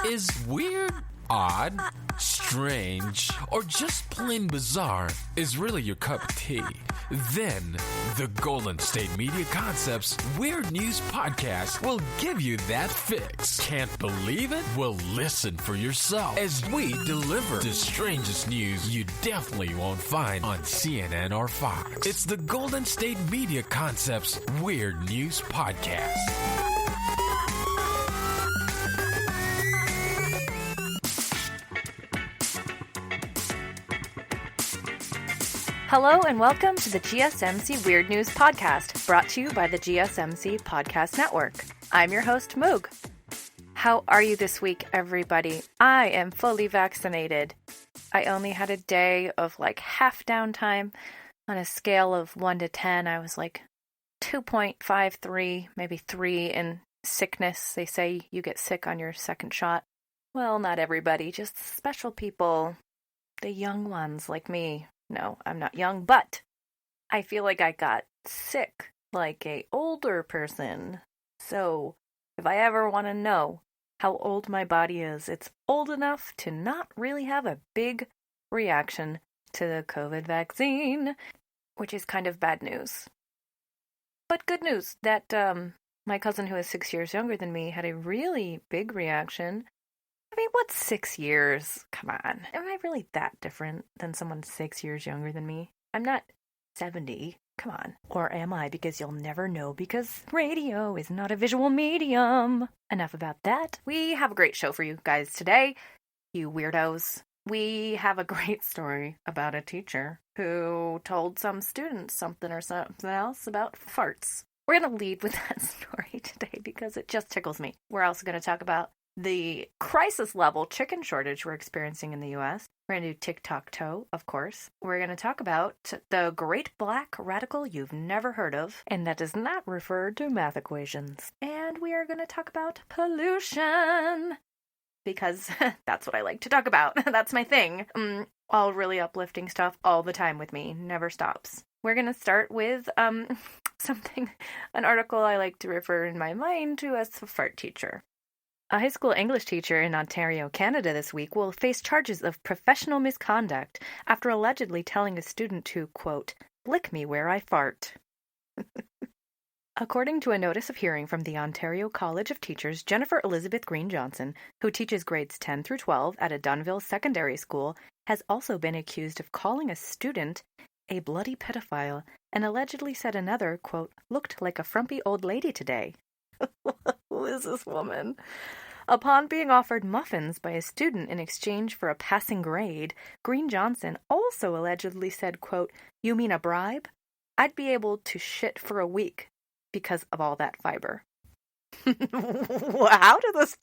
Is weird, odd, strange, or just plain bizarre is really your cup of tea? Then, the Golden State Media Concepts Weird News Podcast will give you that fix. Can't believe it? Well, listen for yourself as we deliver the strangest news you definitely won't find on CNN or Fox. It's the Golden State Media Concepts Weird News Podcast. Hello and welcome to the GSMC Weird News Podcast, brought to you by the GSMC Podcast Network. I'm your host, Moog. How are you this week, everybody? I am fully vaccinated. I only had a day of half downtime. On a scale of 1 to 10, I was 2.53, maybe 3 in sickness. They say you get sick on your second shot. Well, not everybody, just special people. The young ones like me. No, I'm not young, but I feel like I got sick like a older person. So if I ever want to know how old my body is, it's old enough to not really have a big reaction to the COVID vaccine, which is kind of bad news. But good news that my cousin, who is 6 years younger than me, had a really big reaction. I mean, what's 6 years? Come on. Am I really that different than someone 6 years younger than me? I'm not 70. Come on. Or am I? Because you'll never know, because radio is not a visual medium. Enough about that. We have a great show for you guys today, you weirdos. We have a great story about a teacher who told some students something or something else about farts. We're going to lead with that story today because it just tickles me. We're also going to talk about the crisis level chicken shortage we're experiencing in the U.S. We're going to do tic-tac-toe, of course. We're going to talk about the great black radical you've never heard of, and that does not refer to math equations. And we are going to talk about pollution, because that's what I like to talk about. That's my thing. All really uplifting stuff all the time with me. Never stops. We're going to start with an article I like to refer in my mind to as the fart teacher. A high school English teacher in Ontario, Canada this week will face charges of professional misconduct after allegedly telling a student to, quote, lick me where I fart. According to a notice of hearing from the Ontario College of Teachers, Jennifer Elizabeth Green-Johnson, who teaches grades 10 through 12 at a Dunnville secondary school, has also been accused of calling a student a bloody pedophile and allegedly said another, quote, looked like a frumpy old lady today. Who is this woman? Upon being offered muffins by a student in exchange for a passing grade, Green-Johnson also allegedly said, quote, you mean a bribe? I'd be able to shit for a week because of all that fiber. How do those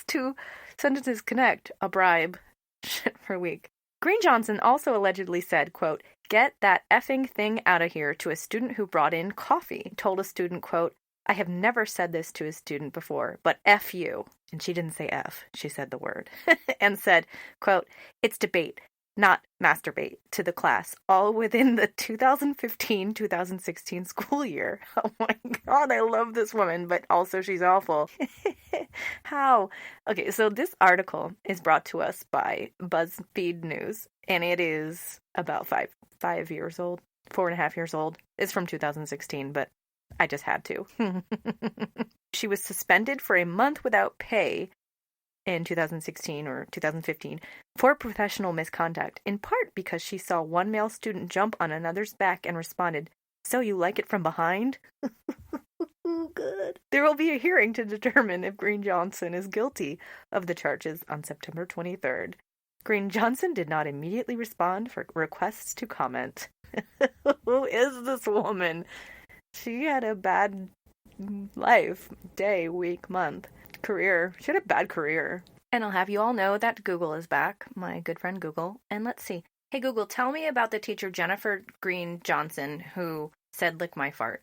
two sentences connect? A bribe, shit for a week. Green-Johnson also allegedly said, quote, get that effing thing out of here to a student who brought in coffee, told a student, quote, I have never said this to a student before, but F you. And she didn't say F, she said the word. And said, quote, it's debate, not masturbate, to the class, all within the 2015-2016 school year. Oh my God, I love this woman, but also she's awful. How? Okay, so this article is brought to us by BuzzFeed News, and it is about 5 years old, 4.5 years old. It's from 2016, but I just had to. She was suspended for a month without pay in 2016 or 2015 for professional misconduct, in part because she saw one male student jump on another's back and responded, so you like it from behind? Good. There will be a hearing to determine if Green-Johnson is guilty of the charges on September 23rd. Green-Johnson did not immediately respond for requests to comment. Who is this woman? She had a bad life, day, week, month, career. She had a bad career. And I'll have you all know that Google is back, my good friend Google. And let's see. Hey, Google, tell me about the teacher Jennifer Green-Johnson who said, lick my fart.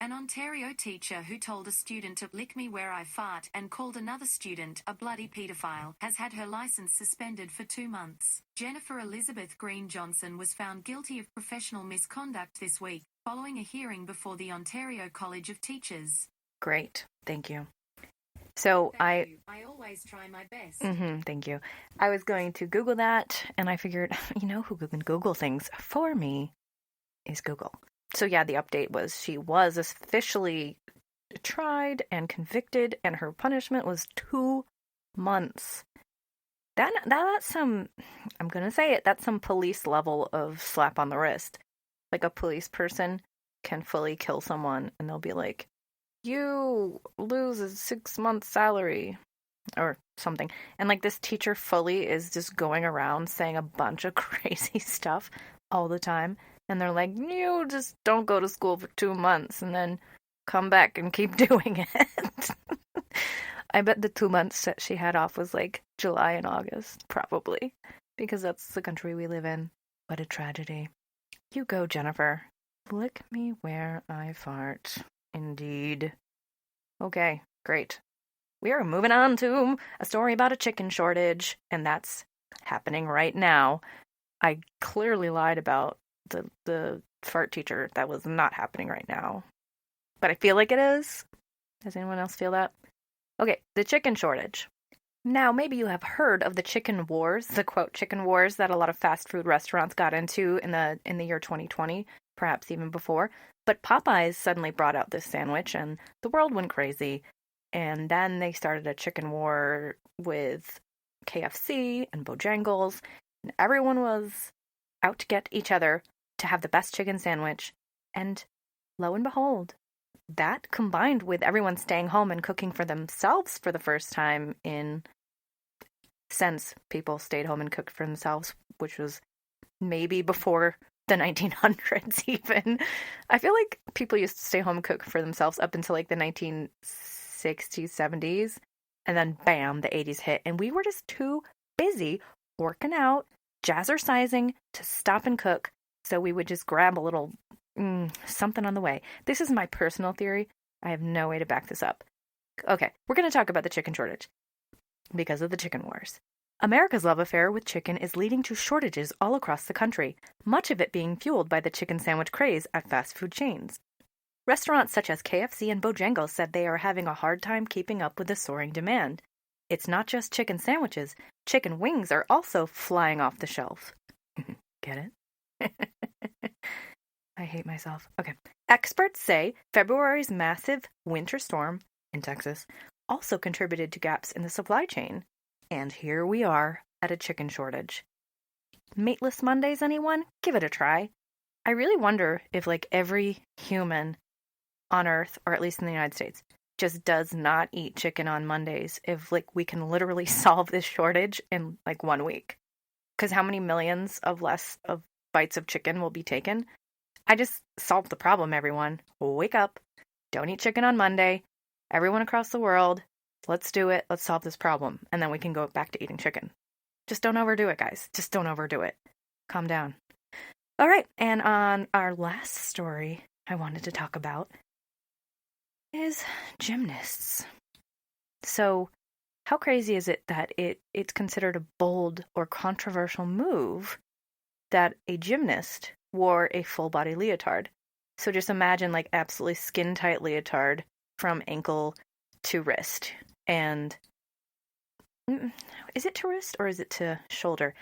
An Ontario teacher who told a student to lick me where I fart and called another student a bloody pedophile has had her license suspended for 2 months. Jennifer Elizabeth Green-Johnson was found guilty of professional misconduct this week, following a hearing before the Ontario College of Teachers. Great. Thank you. So Thank you. I always try my best. Thank you. I was going to Google that, and I figured, you know who can Google things for me is Google. So yeah, the update was she was officially tried and convicted, and her punishment was 2 months. That's some, I'm gonna say it, that's some police level of slap on the wrist. Like a police person can fully kill someone, and they'll be like, you lose a 6-month salary or something. And like this teacher fully is just going around saying a bunch of crazy stuff all the time. And they're like, you just don't go to school for 2 months and then come back and keep doing it. I bet the 2 months that she had off was like July and August, probably, because that's the country we live in. What a tragedy. You go, Jennifer. Lick me where I fart. Indeed. Okay, great. We are moving on to a story about a chicken shortage, and that's happening right now. I clearly lied about the fart teacher. That was not happening right now. But I feel like it is. Does anyone else feel that? Okay, the chicken shortage. Now, maybe you have heard of the chicken wars, the quote chicken wars that a lot of fast food restaurants got into in the year 2020, perhaps even before. But Popeyes suddenly brought out this sandwich, and the world went crazy. And then they started a chicken war with KFC and Bojangles, and everyone was out to get each other to have the best chicken sandwich. And lo and behold, that combined with everyone staying home and cooking for themselves for the first time since people stayed home and cooked for themselves, which was maybe before the 1900s even. I feel like people used to stay home and cook for themselves up until like the 1960s, 70s, and then bam, the 80s hit, and we were just too busy working out, jazzercising to stop and cook, so we would just grab a little something on the way. This is my personal theory. I have no way to back this up. Okay, we're going to talk about the chicken shortage because of the chicken wars. America's love affair with chicken is leading to shortages all across the country, much of it being fueled by the chicken sandwich craze at fast food chains. Restaurants such as KFC and Bojangles said they are having a hard time keeping up with the soaring demand. It's not just chicken sandwiches. Chicken wings are also flying off the shelf. Get it? I hate myself. Okay. Experts say February's massive winter storm in Texas also contributed to gaps in the supply chain. And here we are at a chicken shortage. Meatless Mondays, anyone? Give it a try. I really wonder if like every human on Earth, or at least in the United States, just does not eat chicken on Mondays, if like we can literally solve this shortage in like 1 week. Because how many millions of less of bites of chicken will be taken? I just solved the problem, everyone. Wake up. Don't eat chicken on Monday. Everyone across the world, let's do it. Let's solve this problem. And then we can go back to eating chicken. Just don't overdo it, guys. Just don't overdo it. Calm down. All right. And on our last story I wanted to talk about is gymnasts. So how crazy is it that it's considered a bold or controversial move that a gymnast wore a full-body leotard? So just imagine like absolutely skin-tight leotard from ankle to wrist. And is it to wrist or is it to shoulder?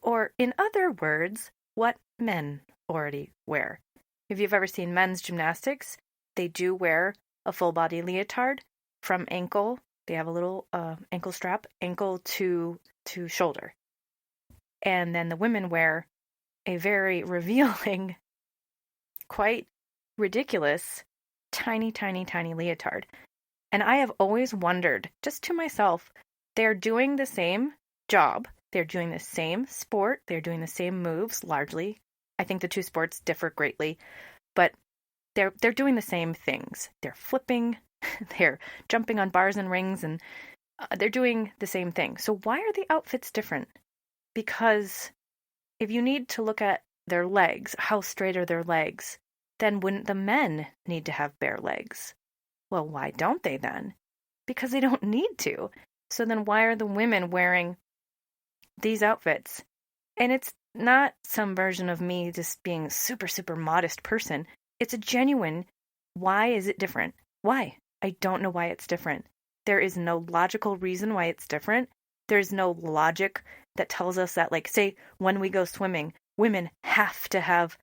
Or in other words, what men already wear. If you've ever seen men's gymnastics, they do wear a full-body leotard from ankle. They have a little ankle strap, ankle to shoulder. And then the women wear a very revealing, quite ridiculous, tiny, tiny, tiny leotard. And I have always wondered, just to myself, they're doing the same job. They're doing the same sport. They're doing the same moves, largely. I think the two sports differ greatly. But they're doing the same things. They're flipping. They're jumping on bars and rings. And they're doing the same thing. So why are the outfits different? Because if you need to look at their legs, how straight are their legs, then wouldn't the men need to have bare legs? Well, why don't they then? Because they don't need to. So then why are the women wearing these outfits? And it's not some version of me just being a super, super modest person. It's a genuine, why is it different? Why? I don't know why it's different. There is no logical reason why it's different. There's no logic that tells us that, like, say, when we go swimming, women have to have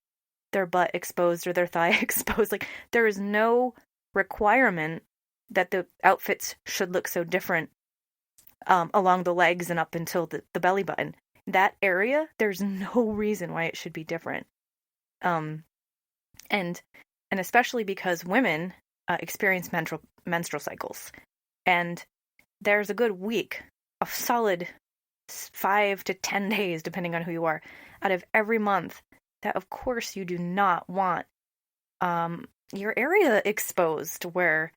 their butt exposed or their thigh exposed. Like, there is no requirement that the outfits should look so different along the legs and up until the belly button. That area, there's no reason why it should be different. And especially because women experience menstrual cycles. And there's a good week, a solid 5 to 10 days, depending on who you are, out of every month that, of course, you do not want your area exposed, where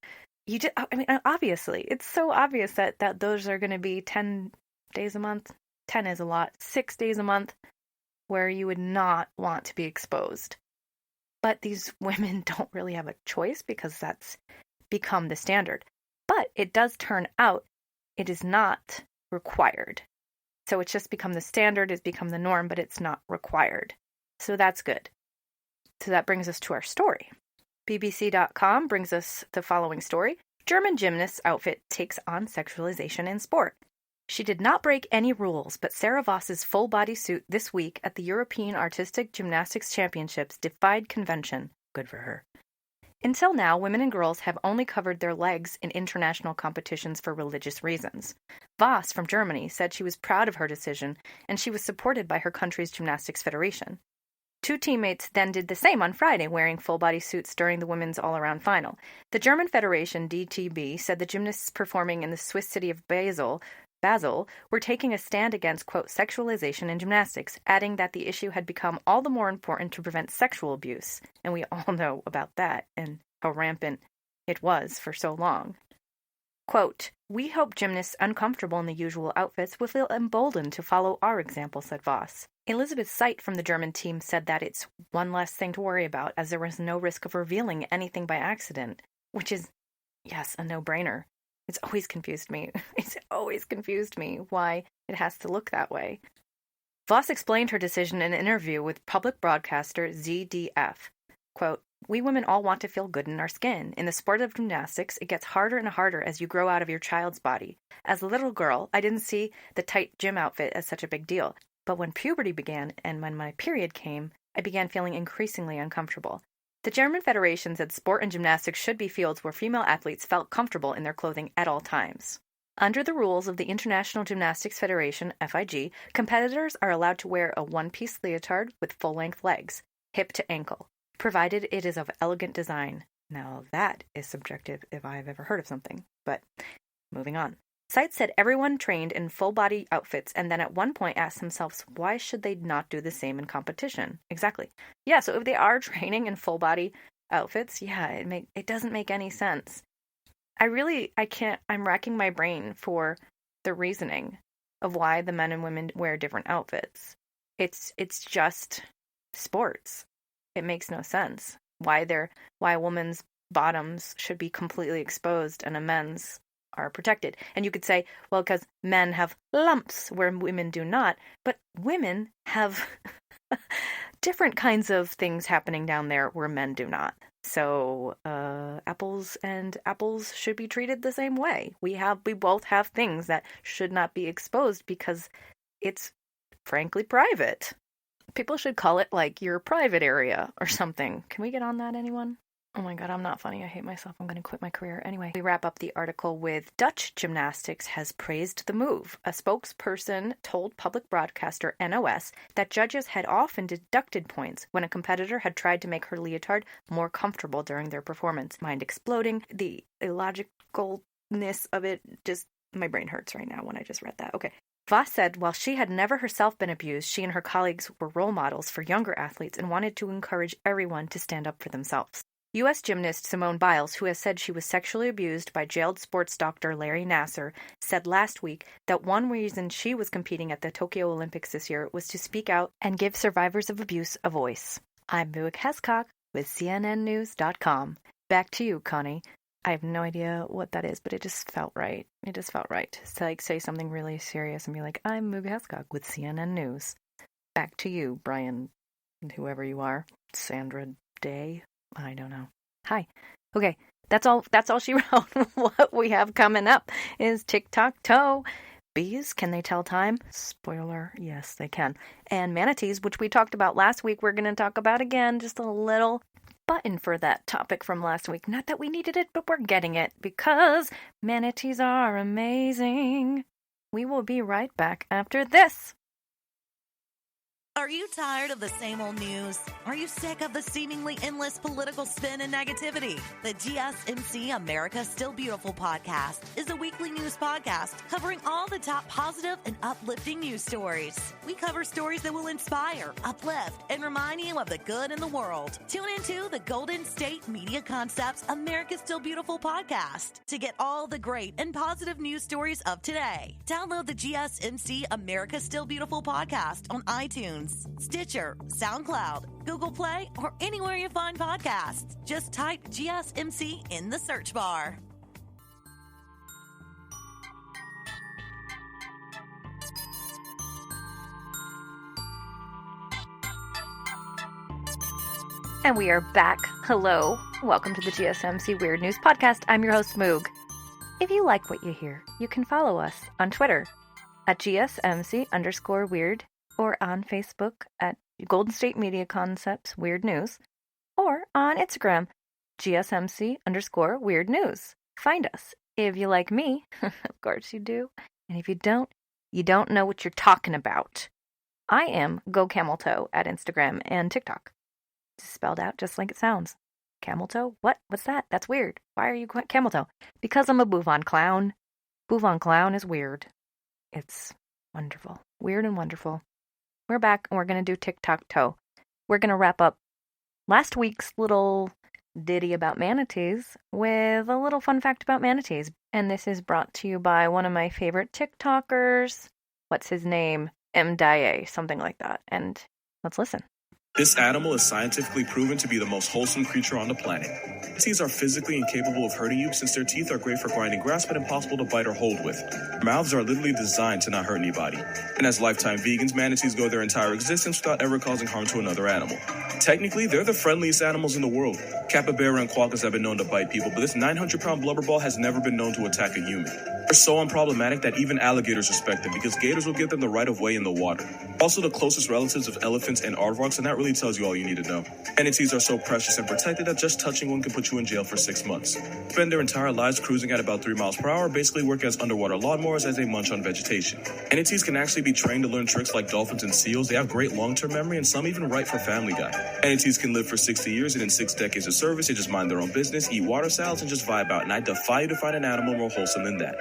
you just, I mean, obviously, it's so obvious that those are going to be 10 days a month. 10 is a lot. 6 days a month where you would not want to be exposed. But these women don't really have a choice because that's become the standard. But it does turn out it is not required. So it's just become the standard, it's become the norm, but it's not required. So that's good. So that brings us to our story. BBC.com brings us the following story. German gymnast's outfit takes on sexualization in sport. She did not break any rules, but Sarah Voss's full-body suit this week at the European Artistic Gymnastics Championships defied convention. Good for her. Until now, women and girls have only covered their legs in international competitions for religious reasons. Voss, from Germany, said she was proud of her decision, and she was supported by her country's gymnastics federation. 2 teammates then did the same on Friday, wearing full-body suits during the women's all-around final. The German federation, DTB, said the gymnasts performing in the Swiss city of Basel were taking a stand against, quote, sexualization in gymnastics, adding that the issue had become all the more important to prevent sexual abuse. And we all know about that and how rampant it was for so long. Quote, we hope gymnasts uncomfortable in the usual outfits will feel emboldened to follow our example, said Voss. Elizabeth Seit from the German team said that it's one less thing to worry about, as there was no risk of revealing anything by accident, which is, yes, a no-brainer. It's always confused me. It's always confused me why it has to look that way. Voss explained her decision in an interview with public broadcaster ZDF. Quote, we women all want to feel good in our skin. In the sport of gymnastics, it gets harder and harder as you grow out of your child's body. As a little girl, I didn't see the tight gym outfit as such a big deal. But when puberty began and when my period came, I began feeling increasingly uncomfortable. The German Federation said sport and gymnastics should be fields where female athletes felt comfortable in their clothing at all times. Under the rules of the International Gymnastics Federation, FIG, competitors are allowed to wear a one-piece leotard with full-length legs, hip to ankle, provided it is of elegant design. Now that is subjective if I've ever heard of something, but moving on. Seit said everyone trained in full-body outfits and then at one point asked themselves, why should they not do the same in competition? Exactly. Yeah, so if they are training in full-body outfits, yeah, it doesn't make any sense. I'm racking my brain for the reasoning of why the men and women wear different outfits. It's just sports. It makes no sense. Why a woman's bottoms should be completely exposed and a men's are protected. And you could say, well, because men have lumps where women do not, but women have different kinds of things happening down there where men do not. So apples and apples should be treated the same way. We both have things that should not be exposed because it's frankly private. People should call it like your private area or something. Can we get on that, anyone? Oh my god, I'm not funny. I hate myself. I'm going to quit my career. Anyway, we wrap up the article with Dutch gymnastics has praised the move. A spokesperson told public broadcaster NOS that judges had often deducted points when a competitor had tried to make her leotard more comfortable during their performance. Mind exploding. The illogicalness of it, just my brain hurts right now when I just read that. Okay. Voss said while she had never herself been abused, she and her colleagues were role models for younger athletes and wanted to encourage everyone to stand up for themselves. U.S. gymnast Simone Biles, who has said she was sexually abused by jailed sports doctor Larry Nassar, said last week that one reason she was competing at the Tokyo Olympics this year was to speak out and give survivors of abuse a voice. I'm Moog Hescock with CNNnews.com. Back to you, Connie. I have no idea what that is, but it just felt right. It just felt right to say something really serious and be like, I'm Moog Hescock with CNN News. Back to you, Brian, whoever you are. Sandra Day. I don't know. Hi. Okay, That's all she wrote. What we have coming up is tic-tac-toe. Bees, can they tell time? Spoiler, yes, they can. And manatees, which we talked about last week, we're going to talk about again. Just a little button for that topic from last week. Not that we needed it, but we're getting it because manatees are amazing. We will be right back after this. Are you tired of the same old news? Are you sick of the seemingly endless political spin and negativity? The GSMC America Still Beautiful podcast is a weekly news podcast covering all the top positive and uplifting news stories. We cover stories that will inspire, uplift, and remind you of the good in the world. Tune into the Golden State Media Concepts America Still Beautiful podcast to get all the great and positive news stories of today. Download the GSMC America Still Beautiful podcast on iTunes, Stitcher, SoundCloud, Google Play, or anywhere you find podcasts. Just type GSMC in the search bar. And we are back. Hello. Welcome to the GSMC Weird News Podcast. I'm your host, Moog. If you like what you hear, you can follow us on Twitter at GSMC_weird, or on Facebook at Golden State Media Concepts Weird News, or on Instagram, GSMC_weird news. Find us. If you like me, of course you do, and if you don't know what you're talking about. I am Go Camel Toe at Instagram and TikTok. It's spelled out just like it sounds. Camel toe? What? What's that? That's weird. Why are you camel toe? Because I'm a Bouvon clown. Bouvon clown is weird. It's wonderful. Weird and wonderful. We're back and we're going to do tic-tac-toe. We're going to wrap up last week's little ditty about manatees with a little fun fact about manatees. And this is brought to you by one of my favorite TikTokers. What's his name? M. something like that. And let's listen. This animal is scientifically proven to be the most wholesome creature on the planet. Manatees are physically incapable of hurting you since their teeth are great for grinding grass but impossible to bite or hold with. Their mouths are literally designed to not hurt anybody. And as lifetime vegans, manatees go their entire existence without ever causing harm to another animal. Technically, they're the friendliest animals in the world. Capybara and quokkas have been known to bite people, but this 900-pound blubberball has never been known to attack a human. They're so unproblematic that even alligators respect them because gators will give them the right of way in the water. Also the closest relatives of elephants and aardvarks, and that really tells you all you need to know. Manatees are so precious and protected that just touching one can put you in jail for 6 months. Spend their entire lives cruising at about 3 miles per hour, basically work as underwater lawnmowers as they munch on vegetation. Manatees can actually be trained to learn tricks like dolphins and seals. They have great long-term memory, and some even write for Family Guy. Manatees can live for 60 years, and in 6 decades of service, they just mind their own business, eat water salads, and just vibe out. And I defy you to find an animal more wholesome than that.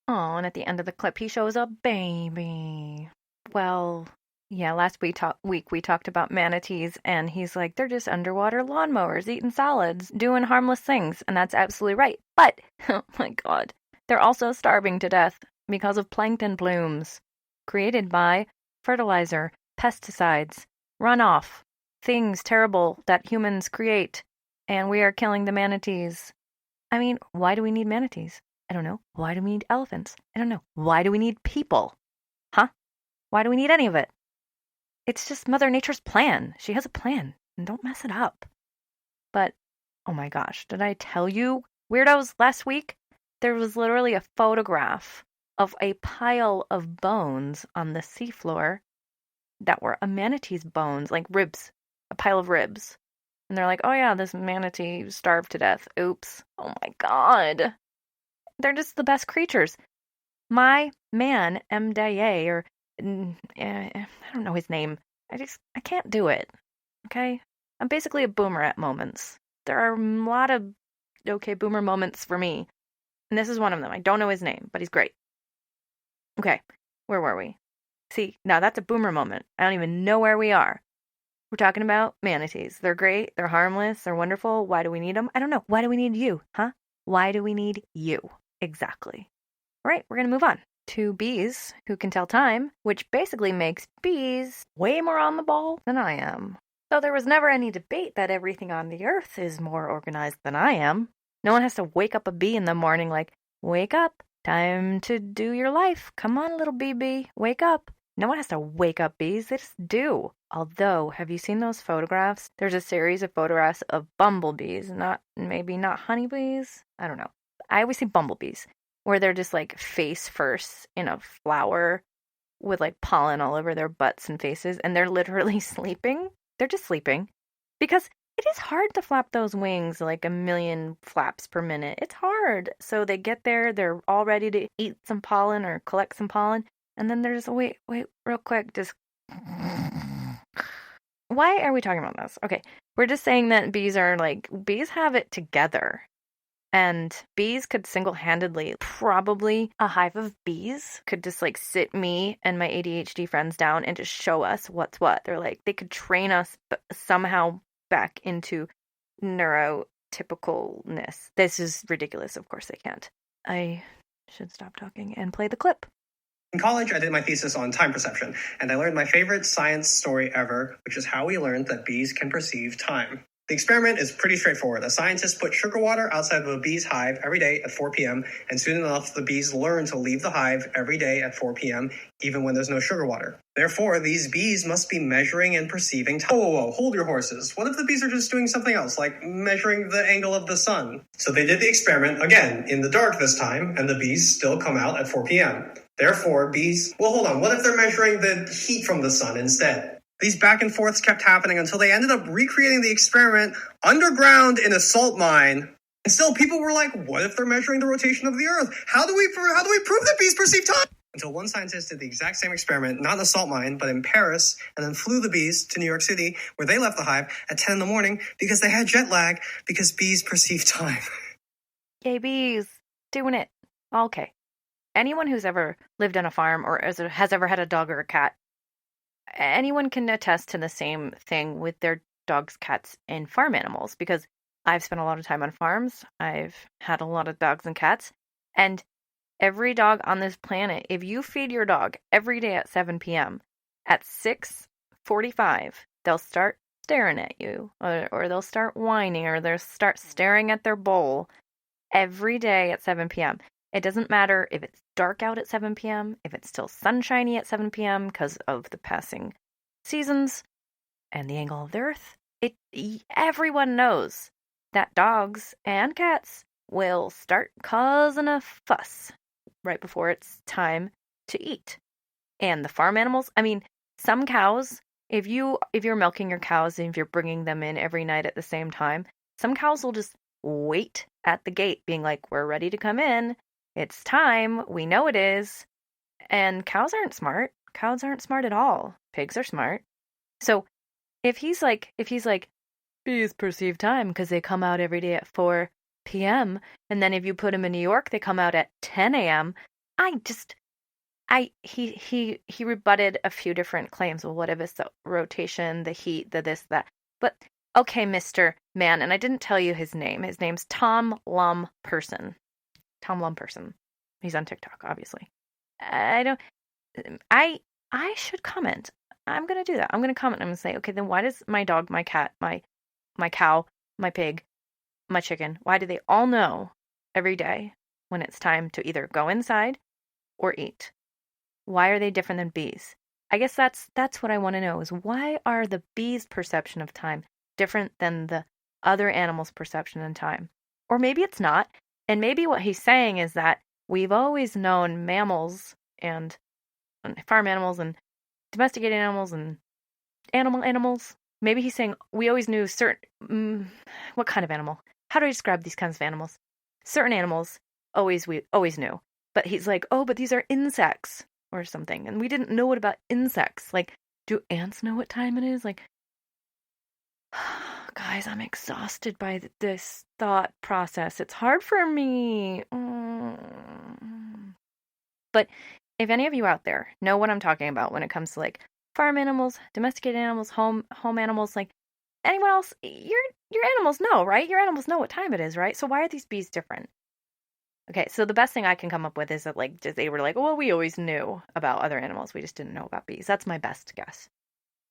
Oh, and at the end of the clip, he shows a baby. Well, yeah, last week we talked about manatees, and he's like, they're just underwater lawnmowers, eating salads, doing harmless things, and that's absolutely right. But, oh my God, they're also starving to death because of plankton blooms created by fertilizer, pesticides, runoff, things terrible that humans create, and we are killing the manatees. I mean, why do we need manatees? I don't know. Why do we need elephants? I don't know. Why do we need people? Huh? Why do we need any of it? It's just Mother Nature's plan. She has a plan, and don't mess it up. But, oh my gosh, did I tell you, weirdos, last week? There was literally a photograph of a pile of bones on the seafloor that were a manatee's bones, like ribs, a pile of ribs. And they're like, oh yeah, this manatee starved to death. Oops. Oh my God. They're just the best creatures. My man, M. Daye, or I don't know his name. I can't do it. Okay? I'm basically a boomer at moments. There are a lot of boomer moments for me. And this is one of them. I don't know his name, but he's great. Okay, where were we? See, now that's a boomer moment. I don't even know where we are. We're talking about manatees. They're great. They're harmless. They're wonderful. Why do we need them? I don't know. Why do we need you? Huh? Why do we need you? Exactly. All right, we're going to move on to bees who can tell time, which basically makes bees way more on the ball than I am. So there was never any debate that everything on the earth is more organized than I am. No one has to wake up a bee in the morning like, wake up, time to do your life. Come on, little bee, wake up. No one has to wake up bees. They just do. Although, have you seen those photographs? There's a series of photographs of bumblebees, maybe not honeybees. I don't know. I always see bumblebees, where they're just like face first in a flower with like pollen all over their butts and faces, and they're literally sleeping. They're just sleeping because it is hard to flap those wings like a million flaps per minute. It's hard. So they get there, they're all ready to eat some pollen or collect some pollen, and then they're just, wait, real quick, just... Why are we talking about this? Okay, we're just saying that bees have it together. And bees could single-handedly, probably a hive of bees could just like sit me and my ADHD friends down and just show us what's what. They're like, they could train us somehow back into neurotypicalness. This is ridiculous. Of course they can't. I should stop talking and play the clip. In college, I did my thesis on time perception, and I learned my favorite science story ever, which is how we learned that bees can perceive time. The experiment is pretty straightforward. A scientist put sugar water outside of a bee's hive every day at 4 p.m., and soon enough, the bees learn to leave the hive every day at 4 p.m., even when there's no sugar water. Therefore, these bees must be measuring and perceiving time. Whoa, hold your horses. What if the bees are just doing something else, like measuring the angle of the sun? So they did the experiment, again, in the dark this time, and the bees still come out at 4 p.m. Therefore, what if they're measuring the heat from the sun instead? These back and forths kept happening until they ended up recreating the experiment underground in a salt mine. And still, people were like, what if they're measuring the rotation of the Earth? How do we prove that bees perceive time? Until one scientist did the exact same experiment, not in a salt mine, but in Paris, and then flew the bees to New York City, where they left the hive at 10 in the morning because they had jet lag, because bees perceive time. Yay, bees. Doing it. Okay. Anyone who's ever lived on a farm or has ever had a dog or a cat, anyone can attest to the same thing with their dogs, cats, and farm animals, because I've spent a lot of time on farms. I've had a lot of dogs and cats, and every dog on this planet, if you feed your dog every day at 7 p.m., at 6:45, they'll start staring at you, or they'll start whining, or they'll start staring at their bowl every day at 7 p.m. It doesn't matter if it's dark out at 7 p.m., if it's still sunshiny at 7 p.m. because of the passing seasons and the angle of the Earth. Everyone knows that dogs and cats will start causing a fuss right before it's time to eat. And the farm animals, I mean, some cows, if you're milking your cows and if you're bringing them in every night at the same time, some cows will just wait at the gate being like, we're ready to come in. It's time. We know it is. And cows aren't smart. Cows aren't smart at all. Pigs are smart. So if he's like, bees perceive time because they come out every day at 4 p.m. And then if you put them in New York, they come out at 10 a.m. He rebutted a few different claims. Well, what if it's the rotation, the heat, the this, that? But okay, Mr. Man, and I didn't tell you his name. His name's Tom Lumperson. Tom Lumperson. He's on TikTok, obviously. I should comment. I'm going to do that. I'm going to comment. I'm going to say, okay, then why does my dog, my cat, my cow, my pig, my chicken, why do they all know every day when it's time to either go inside or eat? Why are they different than bees? I guess that's what I want to know, is why are the bees' perception of time different than the other animals' perception of time? Or maybe it's not. And maybe what he's saying is that we've always known mammals and farm animals and domesticated animals and animals. Maybe he's saying we always knew certain... what kind of animal? How do I describe these kinds of animals? Certain animals we always knew. But he's like, oh, but these are insects or something. And we didn't know what about insects. Like, do ants know what time it is? Like, guys, I'm exhausted by this thought process. It's hard for me. But if any of you out there know what I'm talking about when it comes to like farm animals, domesticated animals, home animals, like anyone else, your animals know, right? Your animals know what time it is, right? So why are these bees different? Okay, so the best thing I can come up with is that like they were like, well, we always knew about other animals. We just didn't know about bees. That's my best guess.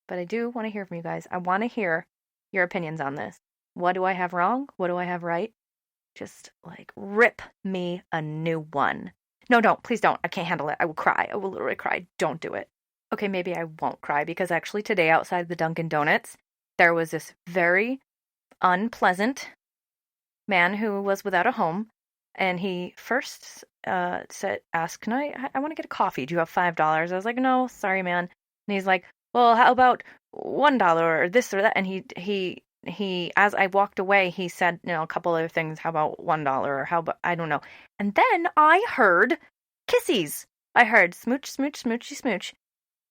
But I do want to hear from you guys. I want to hear your opinions on this. What do I have wrong? What do I have right? Just like rip me a new one. No, don't. Please don't. I can't handle it. I will cry. I will literally cry. Don't do it. okay, maybe I won't cry, because actually today outside the Dunkin' Donuts, there was this very unpleasant man who was without a home, and he first asked, can I want to get a coffee. Do you have $5? I was like, no, sorry, man. And he's like, well, how about $1 or this or that? And he, as I walked away, he said, a couple other things. How about $1 or how about, I don't know. And then I heard kissies. I heard smooch, smooch, smoochy, smooch.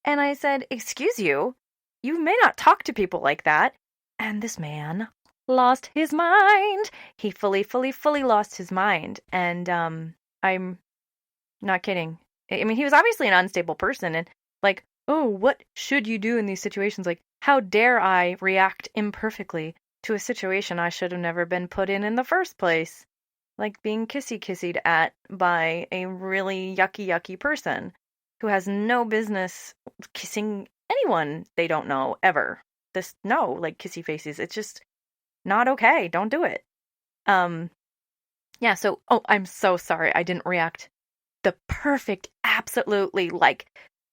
And I said, excuse you, you may not talk to people like that. And this man lost his mind. He fully lost his mind. And I'm not kidding. I mean, he was obviously an unstable person, and like, oh, what should you do in these situations? Like, how dare I react imperfectly to a situation I should have never been put in the first place? Like being kissied at by a really yucky person who has no business kissing anyone they don't know ever. Like kissy faces. It's just not okay. Don't do it. Yeah, so, I'm so sorry I didn't react the perfect, absolutely, like,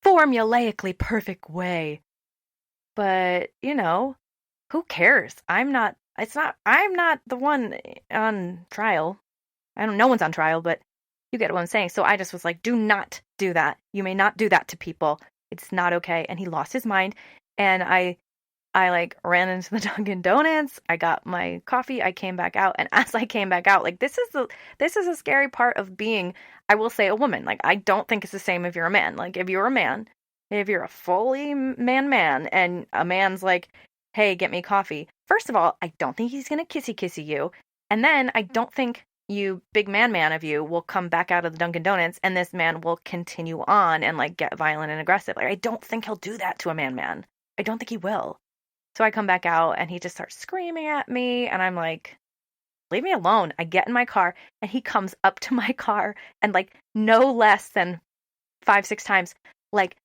formulaically perfect way. But, who cares? I'm not the one on trial. No one's on trial, but you get what I'm saying. So I just was like, do not do that. You may not do that to people. It's not okay. And he lost his mind, and I like ran into the Dunkin' Donuts. I got my coffee. I came back out. And as I came back out, like, this is a scary part of being, I will say, a woman. Like, I don't think it's the same if you're a man. Like, if you're a man, if you're a fully man, and a man's like, hey, get me coffee. First of all, I don't think he's going to kissy you. And then I don't think you, big man of you, will come back out of the Dunkin' Donuts and this man will continue on and, like, get violent and aggressive. Like, I don't think he'll do that to a man. I don't think he will. So I come back out and he just starts screaming at me, and I'm like, leave me alone. I get in my car and he comes up to my car and, like, no less than 5-6 times, like,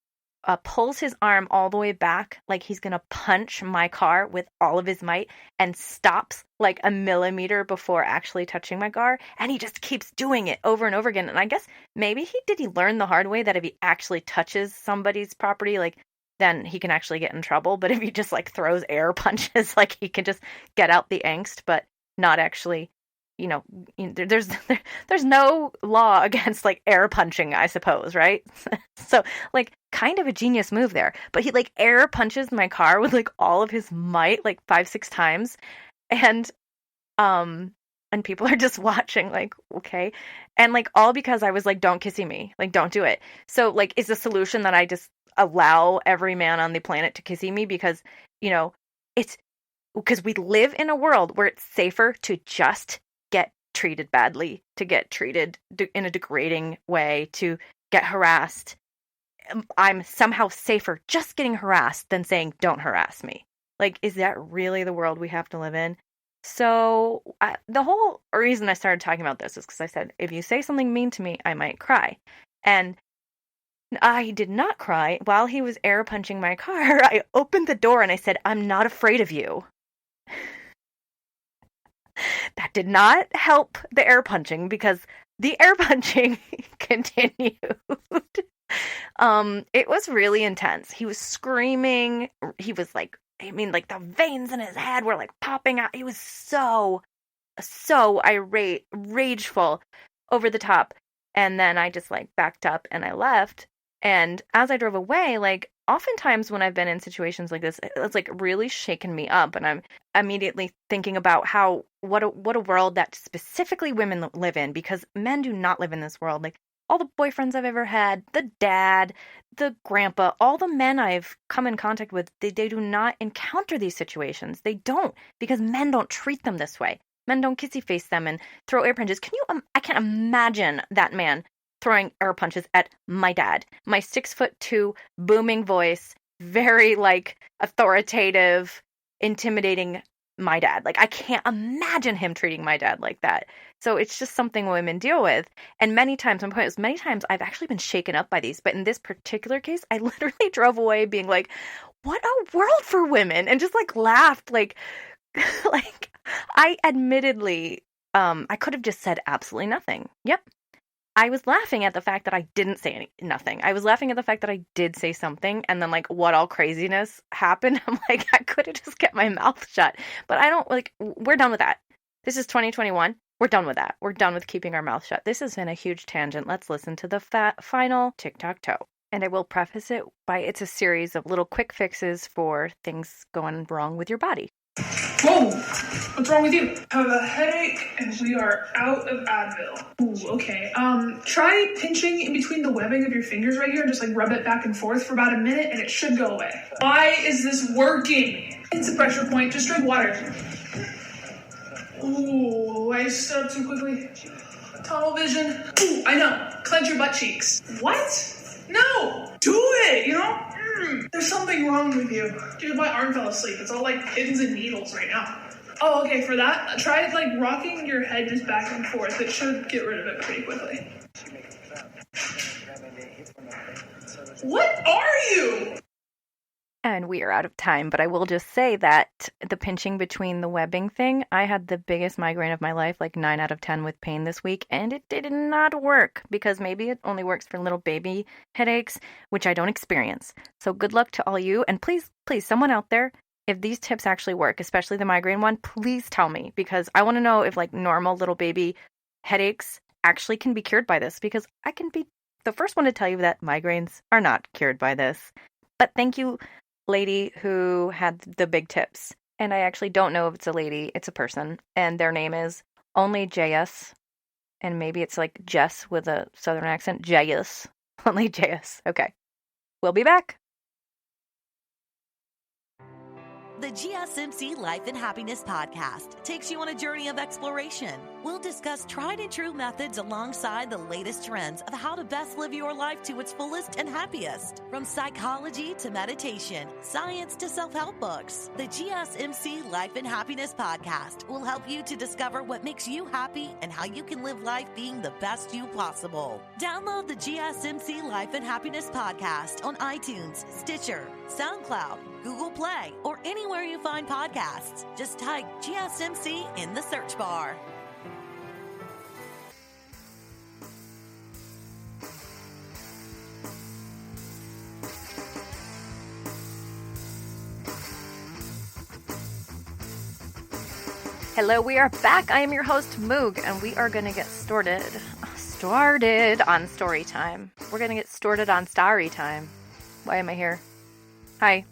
pulls his arm all the way back like he's gonna punch my car with all of his might, and stops like a millimeter before actually touching my car. And he just keeps doing it over and over again. And I guess maybe he learn the hard way that if he actually touches somebody's property, like, then he can actually get in trouble. But if he just, like, throws air punches, like, he can just get out the angst, but not actually, there's no law against, like, air punching, I suppose, right? So, like, kind of a genius move there. But he, like, air punches my car with, like, all of his might, like, 5-6 times. And people are just watching, like, okay. And, like, all because I was like, don't kissy me. Like, don't do it. So, like, is the solution that I just allow every man on the planet to kissy me? Because, it's because we live in a world where it's safer to just get treated badly, to get treated in a degrading way, to get harassed. I'm somehow safer just getting harassed than saying, don't harass me. Like, is that really the world we have to live in? So the whole reason I started talking about this is because I said, if you say something mean to me, I might cry. And I did not cry. While he was air punching my car, I opened the door and I said, I'm not afraid of you. That did not help the air punching, because the air punching continued. It was really intense. He was screaming. He was like, like, the veins in his head were, like, popping out. He was so irate, rageful, over the top. And then I just, like, backed up and I left. And as I drove away, like, oftentimes when I've been in situations like this, it's, like, really shaken me up. And I'm immediately thinking about what a world that specifically women live in, because men do not live in this world. Like, all the boyfriends I've ever had, the dad, the grandpa, all the men I've come in contact with, they do not encounter these situations. They don't, because men don't treat them this way. Men don't kissy face them and throw air punches. I can't imagine that man throwing air punches at my dad. My 6'2", booming voice, very, like, authoritative, intimidating my dad. Like, I can't imagine him treating my dad like that. So it's just something women deal with. And many times I've actually been shaken up by these. But in this particular case, I literally drove away being like, what a world for women. And just, like, laughed. Like, like, I admittedly, I could have just said absolutely nothing. Yep. I was laughing at the fact that I didn't say nothing. I was laughing at the fact that I did say something, and then, like, what all craziness happened. I'm like, I could have just kept my mouth shut. But I don't, like, we're done with that. This is 2021. We're done with that. We're done with keeping our mouth shut. This has been a huge tangent. Let's listen to the final tic-tac-toe. And I will preface it by it's a series of little quick fixes for things going wrong with your body. Whoa! What's wrong with you? I have a headache and we are out of Advil. Ooh, okay. Try pinching in between the webbing of your fingers right here and just like rub it back and forth for about a minute and it should go away. Why is this working? It's a pressure point. Just drink water. Ooh, I stood up too quickly. Tunnel vision. Ooh, I know. Clench your butt cheeks. What? No! Do it, you know? There's something wrong with you. Dude, my arm fell asleep. It's all like pins and needles right now. Oh, okay, for that, try like rocking your head just back and forth. It should get rid of it pretty quickly. What are you? And we are out of time, but I will just say that the pinching between the webbing thing, I had the biggest migraine of my life, like 9 out of 10 with pain this week, and it did not work because maybe it only works for little baby headaches, which I don't experience. So good luck to all you, and please, someone out there, if these tips actually work, especially the migraine one, please tell me because I want to know if like normal little baby headaches actually can be cured by this because I can be the first one to tell you that migraines are not cured by this. But thank you, lady who had the big tips. And I actually don't know if it's a lady, it's a person. And their name is Only JS. And maybe it's like Jess with a southern accent. JS. Only JS. Okay. We'll be back. The GSMC Life and Happiness podcast takes you on a journey of exploration. We'll discuss tried and true methods alongside the latest trends of how to best live your life to its fullest and happiest. From psychology to meditation, science to self-help books, the GSMC Life and Happiness podcast will help you to discover what makes you happy and how you can live life being the best you possible. Download the GSMC Life and Happiness podcast on iTunes, Stitcher, SoundCloud, Google Play, or anywhere you find podcasts. Just type GSMC in the search bar. Hello, we are back. I am your host, Moog, and we are going to get started on story time. We're going to get started on story time. Why am I here? Hi.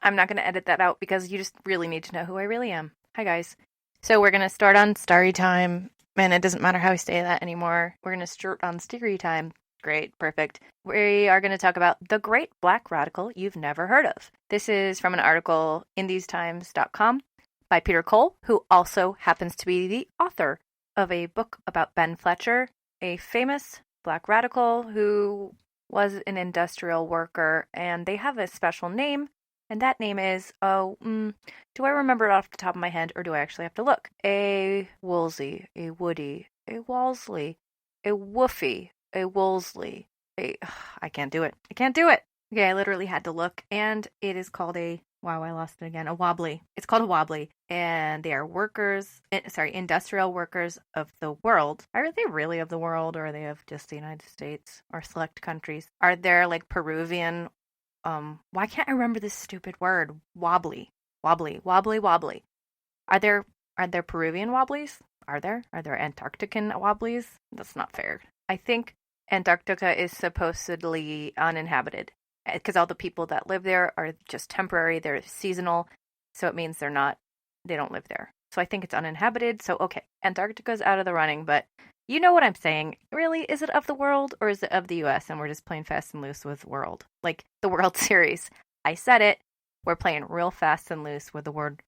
I'm not going to edit that out because you just really need to know who I really am. Hi, guys. So we're going to start on story time, and it doesn't matter how I say that anymore. We're going to start on story time. Great. Perfect. We are going to talk about the great black radical you've never heard of. This is from an article in thesetimes.com by Peter Cole, who also happens to be the author of a book about Ben Fletcher, a famous black radical who was an industrial worker, and they have a special name, and that name is, do I remember it off the top of my head, or do I actually have to look? A Woolsey, a Woody, a Walsley, a Woofy, a Woolsley, I can't do it. Okay, I literally had to look, and it is called I lost it again. A wobbly. It's called a wobbly. And they are industrial workers of the world. Are they really of the world, or are they of just the United States or select countries? Are there like Peruvian, why can't I remember this stupid word? Wobbly. Are there Peruvian wobblies? Are there Antarctican wobblies? That's not fair. I think Antarctica is supposedly uninhabited, because all the people that live there are just temporary, they're seasonal, so it means they don't live there. So I think it's uninhabited, so okay, Antarctica's out of the running, but you know what I'm saying. Really, is it of the world, or is it of the US, and we're just playing fast and loose with world? Like the World Series. I said it, we're playing real fast and loose with the word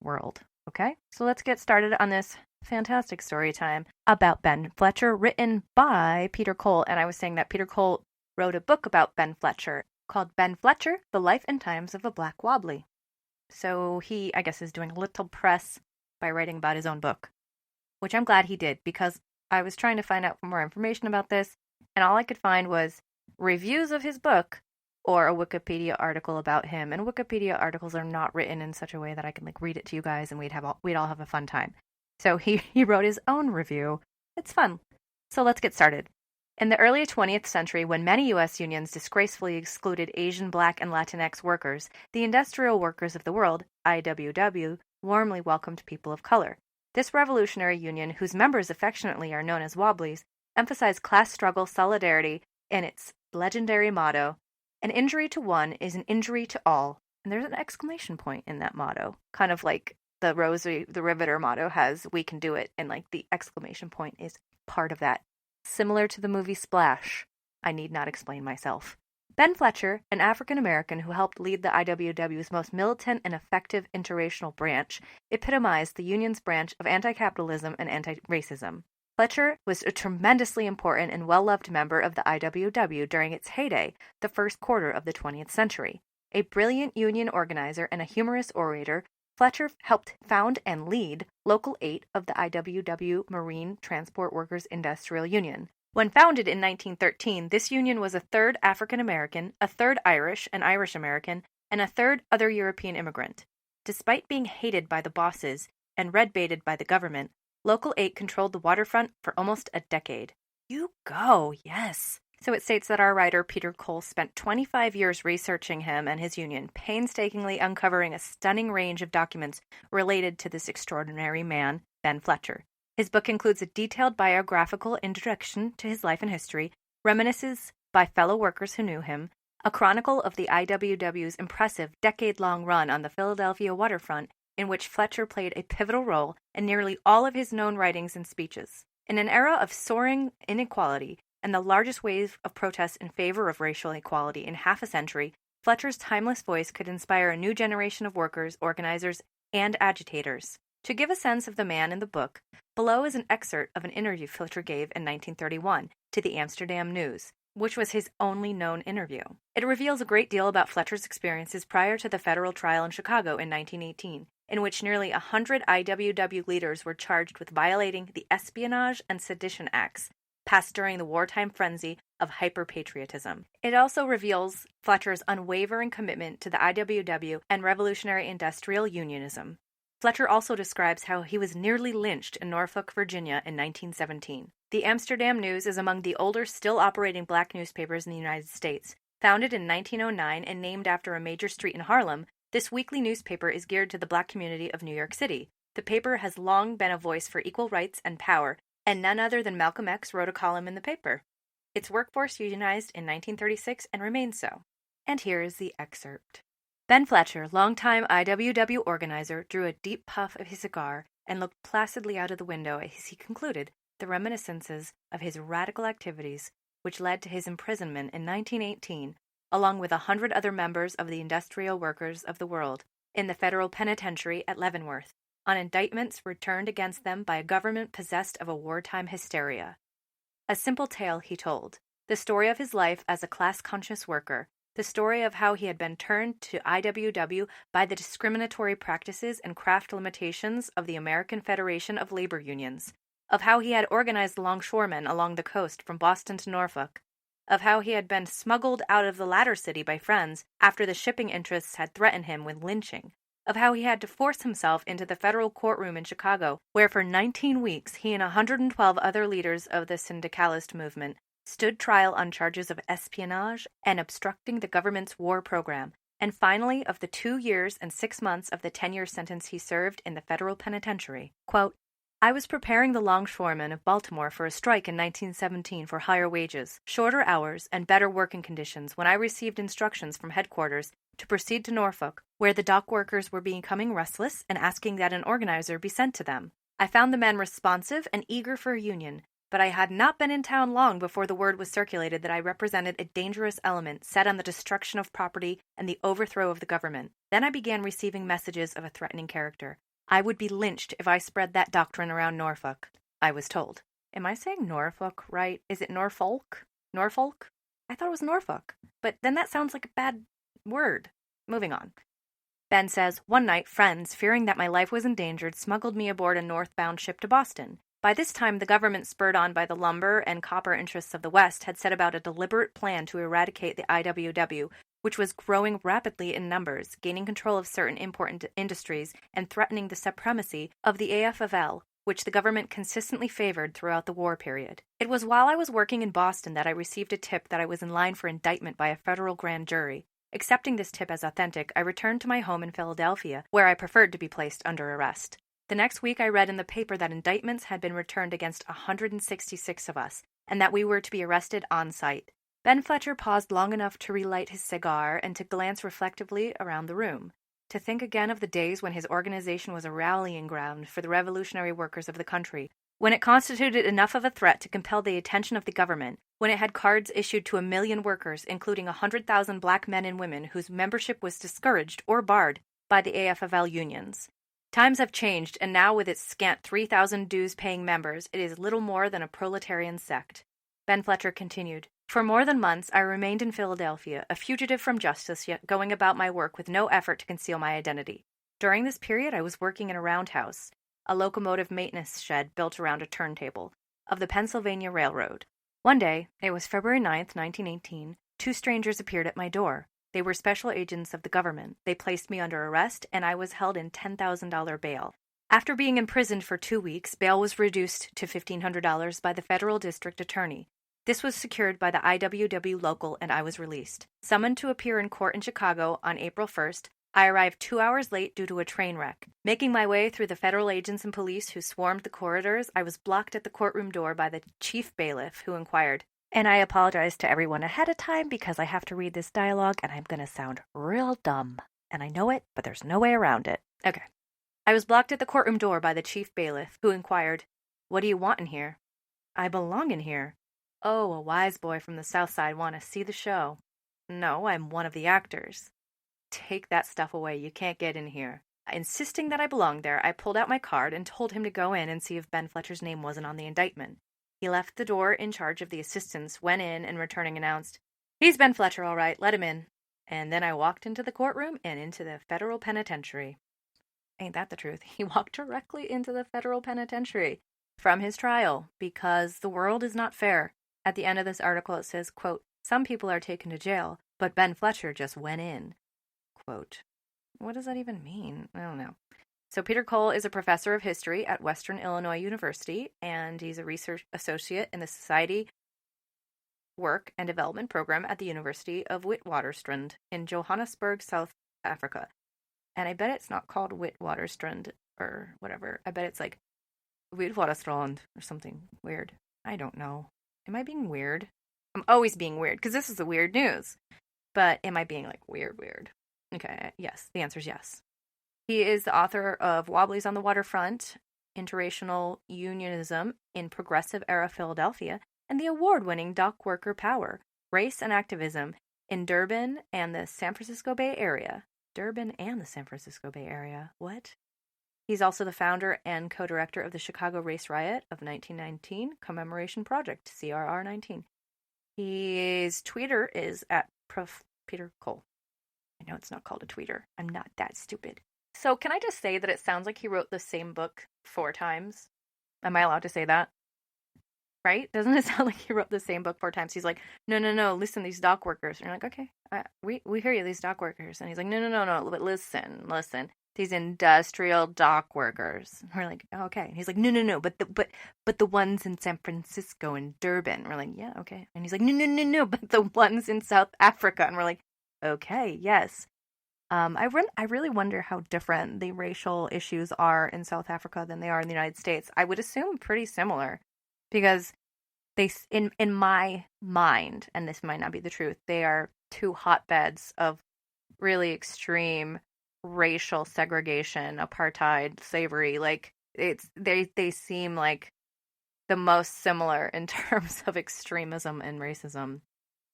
world, okay? So let's get started on this fantastic story time about Ben Fletcher, written by Peter Cole, and I was saying that Peter Cole wrote a book about Ben Fletcher, called Ben Fletcher, The Life and Times of a Black Wobbly. So he, I guess, is doing a little press by writing about his own book, which I'm glad he did, because I was trying to find out more information about this, and all I could find was reviews of his book or a Wikipedia article about him, and Wikipedia articles are not written in such a way that I can like read it to you guys and we'd all have a fun time. So he wrote his own review. It's fun. So let's get started. In the early 20th century, when many U.S. unions disgracefully excluded Asian, Black, and Latinx workers, the Industrial Workers of the World, IWW, warmly welcomed people of color. This revolutionary union, whose members affectionately are known as Wobblies, emphasized class struggle solidarity in its legendary motto, "An injury to one is an injury to all." And there's an exclamation point in that motto, kind of like the Rosie the Riveter motto has, "We can do it," and like the exclamation point is part of that. Similar to the movie Splash. I need not explain myself. Ben Fletcher, an African-American who helped lead the IWW's most militant and effective interracial branch, epitomized the union's branch of anti-capitalism and anti-racism. Fletcher was a tremendously important and well-loved member of the IWW during its heyday, the first quarter of the 20th century. A brilliant union organizer and a humorous orator, Fletcher helped found and lead Local 8 of the IWW Marine Transport Workers Industrial Union. When founded in 1913, this union was a third African-American, a third Irish and Irish-American, and a third other European immigrant. Despite being hated by the bosses and red-baited by the government, Local 8 controlled the waterfront for almost a decade. You go, yes. So it states that our writer, Peter Cole, spent 25 years researching him and his union, painstakingly uncovering a stunning range of documents related to this extraordinary man, Ben Fletcher. His book includes a detailed biographical introduction to his life and history, reminiscences by fellow workers who knew him, a chronicle of the IWW's impressive decade-long run on the Philadelphia waterfront, in which Fletcher played a pivotal role, and nearly all of his known writings and speeches. In an era of soaring inequality, and the largest wave of protests in favor of racial equality in half a century, Fletcher's timeless voice could inspire a new generation of workers, organizers, and agitators. To give a sense of the man in the book, below is an excerpt of an interview Fletcher gave in 1931 to the Amsterdam News, which was his only known interview. It reveals a great deal about Fletcher's experiences prior to the federal trial in Chicago in 1918, in which nearly 100 IWW leaders were charged with violating the Espionage and Sedition Acts, passed during the wartime frenzy of hyper-patriotism. It also reveals Fletcher's unwavering commitment to the IWW and revolutionary industrial unionism. Fletcher also describes how he was nearly lynched in Norfolk, Virginia in 1917. The Amsterdam News is among the older still operating black newspapers in the United States. Founded in 1909 and named after a major street in Harlem, this weekly newspaper is geared to the black community of New York City. The paper has long been a voice for equal rights and power, and none other than Malcolm X wrote a column in the paper. Its workforce unionized in 1936 and remains so. And here is the excerpt. Ben Fletcher, longtime IWW organizer, drew a deep puff of his cigar and looked placidly out of the window as he concluded the reminiscences of his radical activities, which led to his imprisonment in 1918, along with 100 other members of the Industrial Workers of the World, in the federal penitentiary at Leavenworth, on indictments returned against them by a government possessed of a wartime hysteria. A simple tale, he told, the story of his life as a class-conscious worker, the story of how he had been turned to IWW by the discriminatory practices and craft limitations of the American Federation of Labor Unions, of how he had organized longshoremen along the coast from Boston to Norfolk, of how he had been smuggled out of the latter city by friends after the shipping interests had threatened him with lynching, of how he had to force himself into the federal courtroom in Chicago, where for 19 weeks he and 112 other leaders of the syndicalist movement stood trial on charges of espionage and obstructing the government's war program, and finally of the 2 years and 6 months of the 10-year sentence he served in the federal penitentiary. Quote, I was preparing the longshoremen of Baltimore for a strike in 1917 for higher wages, shorter hours, and better working conditions when I received instructions from headquarters to proceed to Norfolk, where the dock workers were becoming restless and asking that an organizer be sent to them. I found the men responsive and eager for a union, but I had not been in town long before the word was circulated that I represented a dangerous element set on the destruction of property and the overthrow of the government. Then I began receiving messages of a threatening character. I would be lynched if I spread that doctrine around Norfolk, I was told. Am I saying Norfolk right? Is it Norfolk? Norfolk? I thought it was Norfolk. But then that sounds like a bad word. Moving on. Ben says, one night, friends, fearing that my life was endangered, smuggled me aboard a northbound ship to Boston. By this time, the government, spurred on by the lumber and copper interests of the West, had set about a deliberate plan to eradicate the IWW, which was growing rapidly in numbers, gaining control of certain important industries, and threatening the supremacy of the AFL, which the government consistently favored throughout the war period. It was while I was working in Boston that I received a tip that I was in line for indictment by a federal grand jury. Accepting this tip as authentic, I returned to my home in Philadelphia, where I preferred to be placed under arrest. The next week, I read in the paper that indictments had been returned against 166 of us, and that we were to be arrested on site. Ben Fletcher paused long enough to relight his cigar and to glance reflectively around the room, to think again of the days when his organization was a rallying ground for the revolutionary workers of the country, when it constituted enough of a threat to compel the attention of the government, when it had cards issued to 1 million workers, including 100,000 black men and women whose membership was discouraged or barred by the AFL unions. Times have changed, and now with its scant 3,000 dues-paying members, it is little more than a proletarian sect. Ben Fletcher continued, "For more than months, I remained in Philadelphia, a fugitive from justice, yet going about my work with no effort to conceal my identity. During this period, I was working in a roundhouse, a locomotive maintenance shed built around a turntable, of the Pennsylvania Railroad. One day, it was February 9th, 1918, 2 strangers appeared at my door. They were special agents of the government. They placed me under arrest, and I was held in $10,000 bail. After being imprisoned for 2 weeks, bail was reduced to $1,500 by the federal district attorney. This was secured by the IWW local, and I was released. Summoned to appear in court in Chicago on April 1st, I arrived 2 hours late due to a train wreck. Making my way through the federal agents and police who swarmed the corridors, I was blocked at the courtroom door by the chief bailiff, who inquired, and I apologize to everyone ahead of time because I have to read this dialogue and I'm going to sound real dumb. And I know it, but there's no way around it. Okay. I was blocked at the courtroom door by the chief bailiff, who inquired, "What do you want in here?" "I belong in here." "Oh, a wise boy from the South Side want to see the show." "No, I'm one of the actors." "Take that stuff away. You can't get in here." Insisting that I belonged there, I pulled out my card and told him to go in and see if Ben Fletcher's name wasn't on the indictment. He left the door in charge of the assistants, went in, and returning announced, "He's Ben Fletcher, all right. Let him in." And then I walked into the courtroom and into the federal penitentiary. Ain't that the truth? He walked directly into the federal penitentiary from his trial, because the world is not fair. At the end of this article, it says, quote, "Some people are taken to jail, but Ben Fletcher just went in." Quote. What does that even mean? I don't know. So Peter Cole is a professor of history at Western Illinois University, and he's a research associate in the Society Work and Development Program at the University of Witwatersrand in Johannesburg, South Africa. And I bet it's not called Witwatersrand or whatever. I bet it's like Witwatersrand or something weird. I don't know. Am I being weird? I'm always being weird because this is the weird news. But am I being like weird? Okay, yes. The answer is yes. He is the author of Wobblies on the Waterfront, Interracial Unionism in Progressive Era Philadelphia, and the award-winning Dock Worker Power, Race and Activism in Durban and the San Francisco Bay Area. Durban and the San Francisco Bay Area. What? He's also the founder and co-director of the Chicago Race Riot of 1919 Commemoration Project, CRR19. His Twitter is at Prof. Peter Cole. I know it's not called a tweeter. I'm not that stupid. So can I just say that it sounds like he wrote the same book 4 times? Am I allowed to say that? Right? Doesn't it sound like he wrote the same book 4 times? He's like, no, listen, these dock workers. And you're like, okay, we hear you, these dock workers. And he's like, no, but listen. These industrial dock workers. And we're like, oh, okay. And he's like, no, but the ones in San Francisco and Durban. And we're like, yeah, okay. And he's like, no, but the ones in South Africa. And we're like, okay, yes. I really wonder how different the racial issues are in South Africa than they are in the United States. I would assume pretty similar, because they, in my mind, and this might not be the truth, they are 2 hotbeds of really extreme racial segregation, apartheid, slavery. Like they seem like the most similar in terms of extremism and racism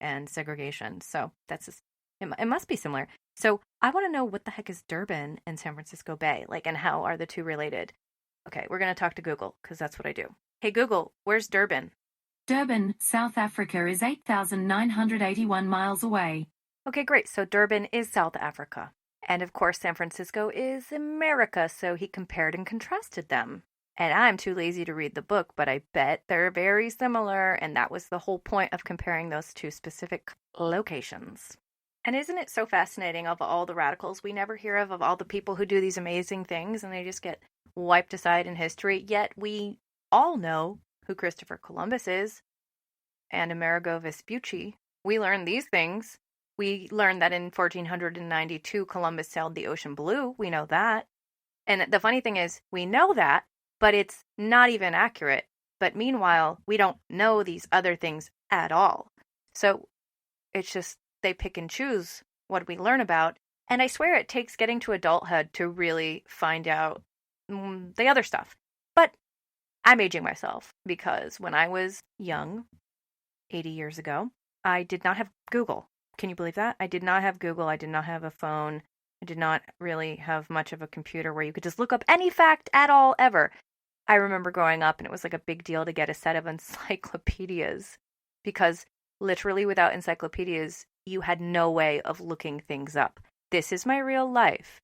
and segregation. So that's just, it must be similar. So I want to know, what the heck is Durban and San Francisco Bay? Like, and how are the 2 related? Okay, we're going to talk to Google, because that's what I do. Hey, Google, where's Durban? Durban, South Africa is 8,981 miles away. Okay, great. So Durban is South Africa. And of course, San Francisco is America. So he compared and contrasted them. And I'm too lazy to read the book, but I bet they're very similar. And that was the whole point of comparing those 2 specific locations. And isn't it so fascinating, of all the radicals we never hear of all the people who do these amazing things, and they just get wiped aside in history, yet we all know who Christopher Columbus is and Amerigo Vespucci. We learned these things. We learned that in 1492, Columbus sailed the ocean blue. We know that. And the funny thing is, we know that, but it's not even accurate. But meanwhile, we don't know these other things at all. So it's just they pick and choose what we learn about. And I swear it takes getting to adulthood to really find out the other stuff. But I'm aging myself because when I was young, 80 years ago, I did not have Google. Can you believe that? I did not have Google. I did not have a phone. I did not really have much of a computer where you could just look up any fact at all ever. I remember growing up and it was like a big deal to get a set of encyclopedias because literally without encyclopedias, you had no way of looking things up. This is my real life.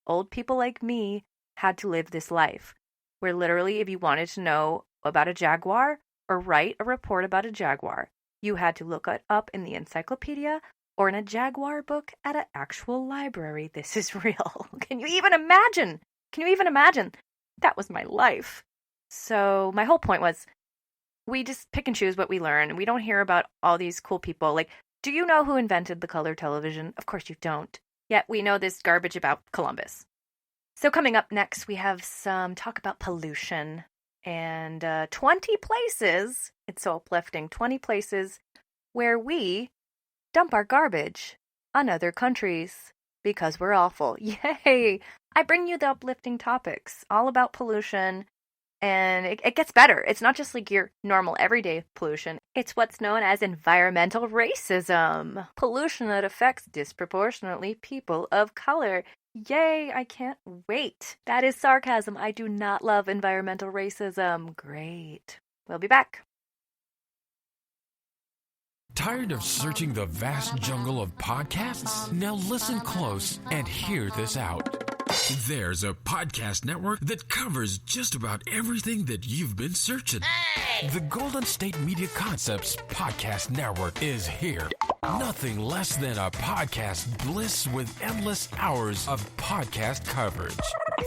Old people like me had to live this life where literally if you wanted to know about a jaguar or write a report about a jaguar, you had to look it up in the encyclopedia or in a jaguar book at an actual library. This is real. Can you even imagine? That was my life. So my whole point was we just pick and choose what we learn. We don't hear about all these cool people. Like, do you know who invented the color television? Of course you don't. Yet we know this garbage about Columbus. So coming up next, we have some talk about pollution and 20 places. It's so uplifting. 20 places where we dump our garbage on other countries because we're awful. Yay! I bring you the uplifting topics, all about pollution, and it gets better. It's not just like your normal everyday pollution. It's what's known as environmental racism. Pollution that affects disproportionately people of color. Yay, I can't wait. That is sarcasm. I do not love environmental racism. Great. We'll be back. Tired of searching the vast jungle of podcasts? Now listen close and hear this out. There's a podcast network that covers just about everything that you've been searching. Hey! The Golden State Media Concepts Podcast Network is here. Nothing less than a podcast bliss with endless hours of podcast coverage.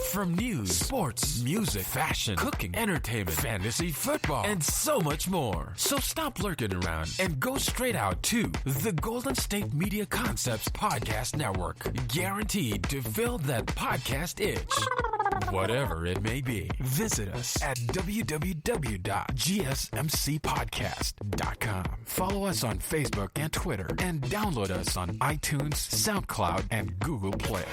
From news, sports, music, fashion, cooking, entertainment, fantasy, football, and so much more. So stop lurking around and go straight out to the Golden State Media Concepts Podcast Network. Guaranteed to fill that podcast itch. Whatever it may be. Visit us at www.gsmcpodcast.com. Follow us on Facebook and Twitter and download us on iTunes, SoundCloud, and Google Play.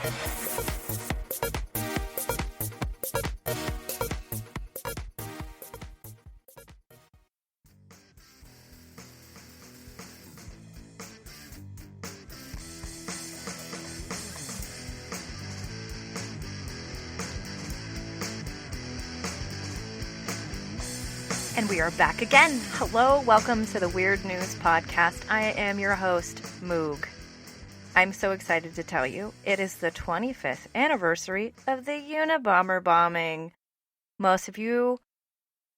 And we are back again. Hello, welcome to the Weird News Podcast. I am your host, Moog. I'm so excited to tell you it is the 25th anniversary of the Unabomber bombing. Most of you